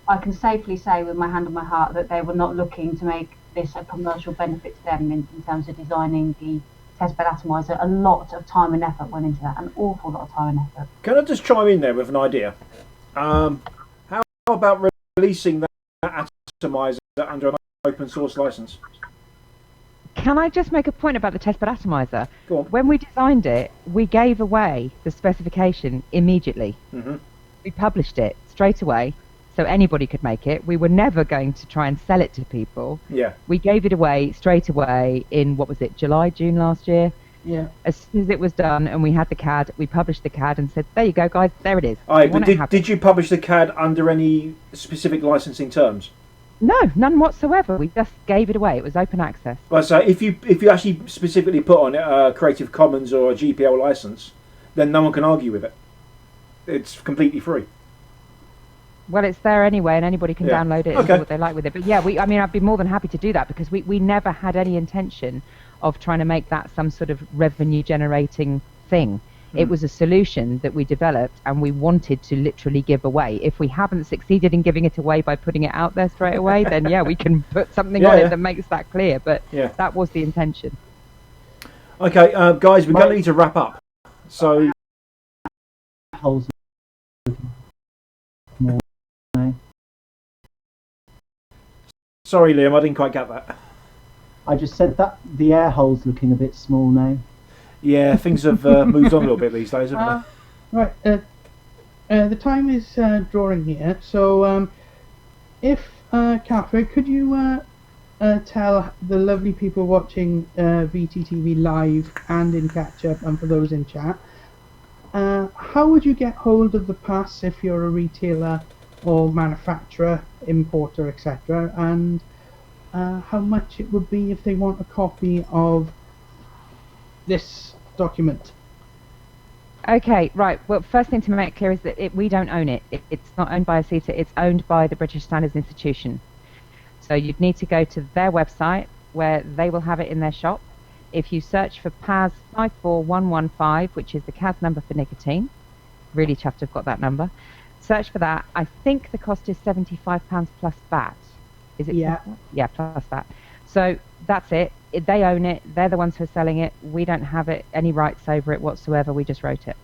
I can safely say with my hand on my heart that they were not looking to make this a commercial benefit to them in terms of designing the testbed atomizer. A lot of time and effort went into that, an awful lot of time and effort. Can I just chime in there with an idea? How about releasing that atomizer under an open source license? Can I just make a point about the testbed atomizer? Go on. When we designed it, we gave away the specification immediately. Mm-hmm. We published it straight away, so anybody could make it. We were never going to try and sell it to people. Yeah. We gave it away straight away in, July, June last year? Yeah. As soon as it was done and we had the CAD, we published the CAD and said, there you go, guys, there it is. Aye, but did you publish the CAD under any specific licensing terms? No, none whatsoever. We just gave it away. It was open access. Right, so if you actually specifically put on it a Creative Commons or a GPL license, then no one can argue with it. It's completely free. Well, it's there anyway, and anybody can Yeah. download it and Okay. do what they like with it. But yeah, I'd be more than happy to do that, because we never had any intention of trying to make that some sort of revenue generating thing. It was a solution that we developed and we wanted to literally give away. If we haven't succeeded in giving it away by putting it out there straight away, then yeah, we can put something on it that makes that clear. But that was the intention. Okay, guys, we're going to need to wrap up. So, Holes more now. sorry, Liam, I didn't quite get that. I just said that the air hole's looking a bit small now. Yeah, things have moved on a little bit these days, haven't Right. The time is drawing here. So, if Catherine, could you tell the lovely people watching VTTV live and in catch up, and for those in chat, how would you get hold of the pass if you're a retailer or manufacturer, importer, etc., and how much it would be if they want a copy of this document? Okay, right. Well, first thing to make clear is that we don't own it. It's not owned by ACETA. It's owned by the British Standards Institution. So you'd need to go to their website where they will have it in their shop. If you search for PAS 54115, which is the CAS number for nicotine, really chuffed I've got that number. Search for that. I think the cost is £75 plus VAT. Is it? Yeah. Plus VAT? Yeah, plus VAT. So that's it. They own it. They're the ones who are selling it. We don't have any rights over it whatsoever. We just wrote it.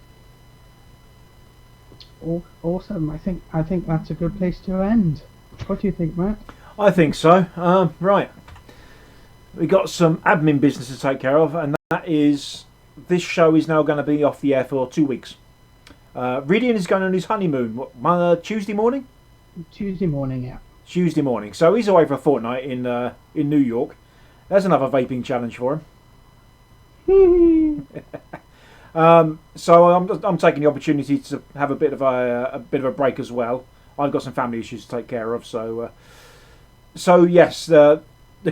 Awesome. I think that's a good place to end. What do you think, Matt? I think so. Right. We got some admin business to take care of, and that is this show is now going to be off the air for 2 weeks. Rhydian is going on his honeymoon. What, Tuesday morning? Tuesday morning, yeah. Tuesday morning. So he's away for a fortnight in New York. There's another vaping challenge for him. So I'm taking the opportunity to have a bit of a break as well. I've got some family issues to take care of. So yes, the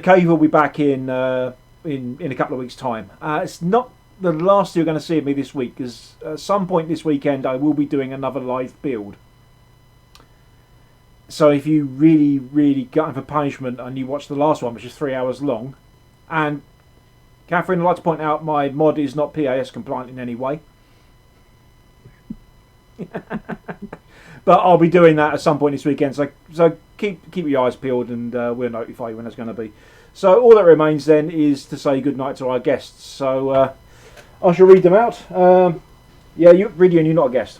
cave will be back in a couple of weeks' time. It's not the last you're going to see of me this week, because at some point this weekend I will be doing another live build. So if you really gut for punishment and you watch the last one, which is 3 hours long, and Catherine, I'd like to point out my mod is not PAS compliant in any way. But I'll be doing that at some point this weekend, so keep your eyes peeled, and we'll notify you when it's going to be. So all that remains then is to say goodnight to our guests. So I shall read them out. Yeah, Rhydian, you're not a guest.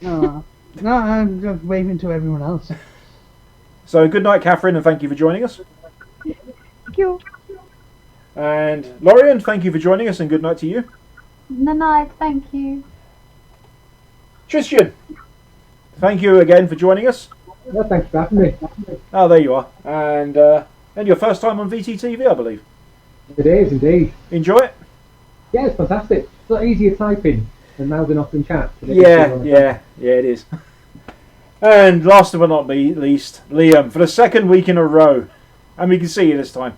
No, I'm just waving to everyone else. So good night, Catherine, and thank you for joining us. Thank you. And Lorian, thank you for joining us, and good night to you. Good night, thank you. Tristan, thank you again for joining us. Well, thanks for having me. Oh, there you are. And your first time on VTTV, I believe. It is indeed. Enjoy it? Yeah, it's fantastic. It's a lot easier typing than mouthing off in chat. Yeah, it is. And last but not least, Liam, for the second week in a row. And we can see you this time.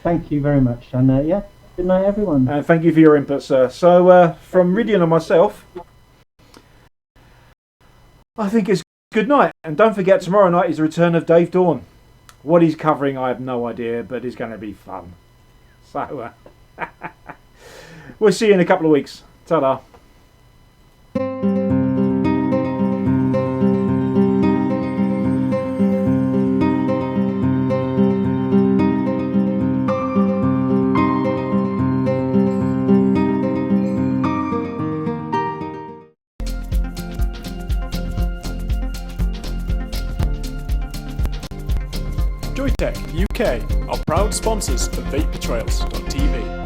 Thank you very much, and yeah, good night, everyone. And thank you for your input, sir. So, from Rhydian and myself, I think it's good night. And don't forget, tomorrow night is the return of Dave Dawn. What he's covering, I have no idea, but it's going to be fun. So, we'll see you in a couple of weeks. Ta-da. Joytech UK are proud sponsors of vapetrails.tv.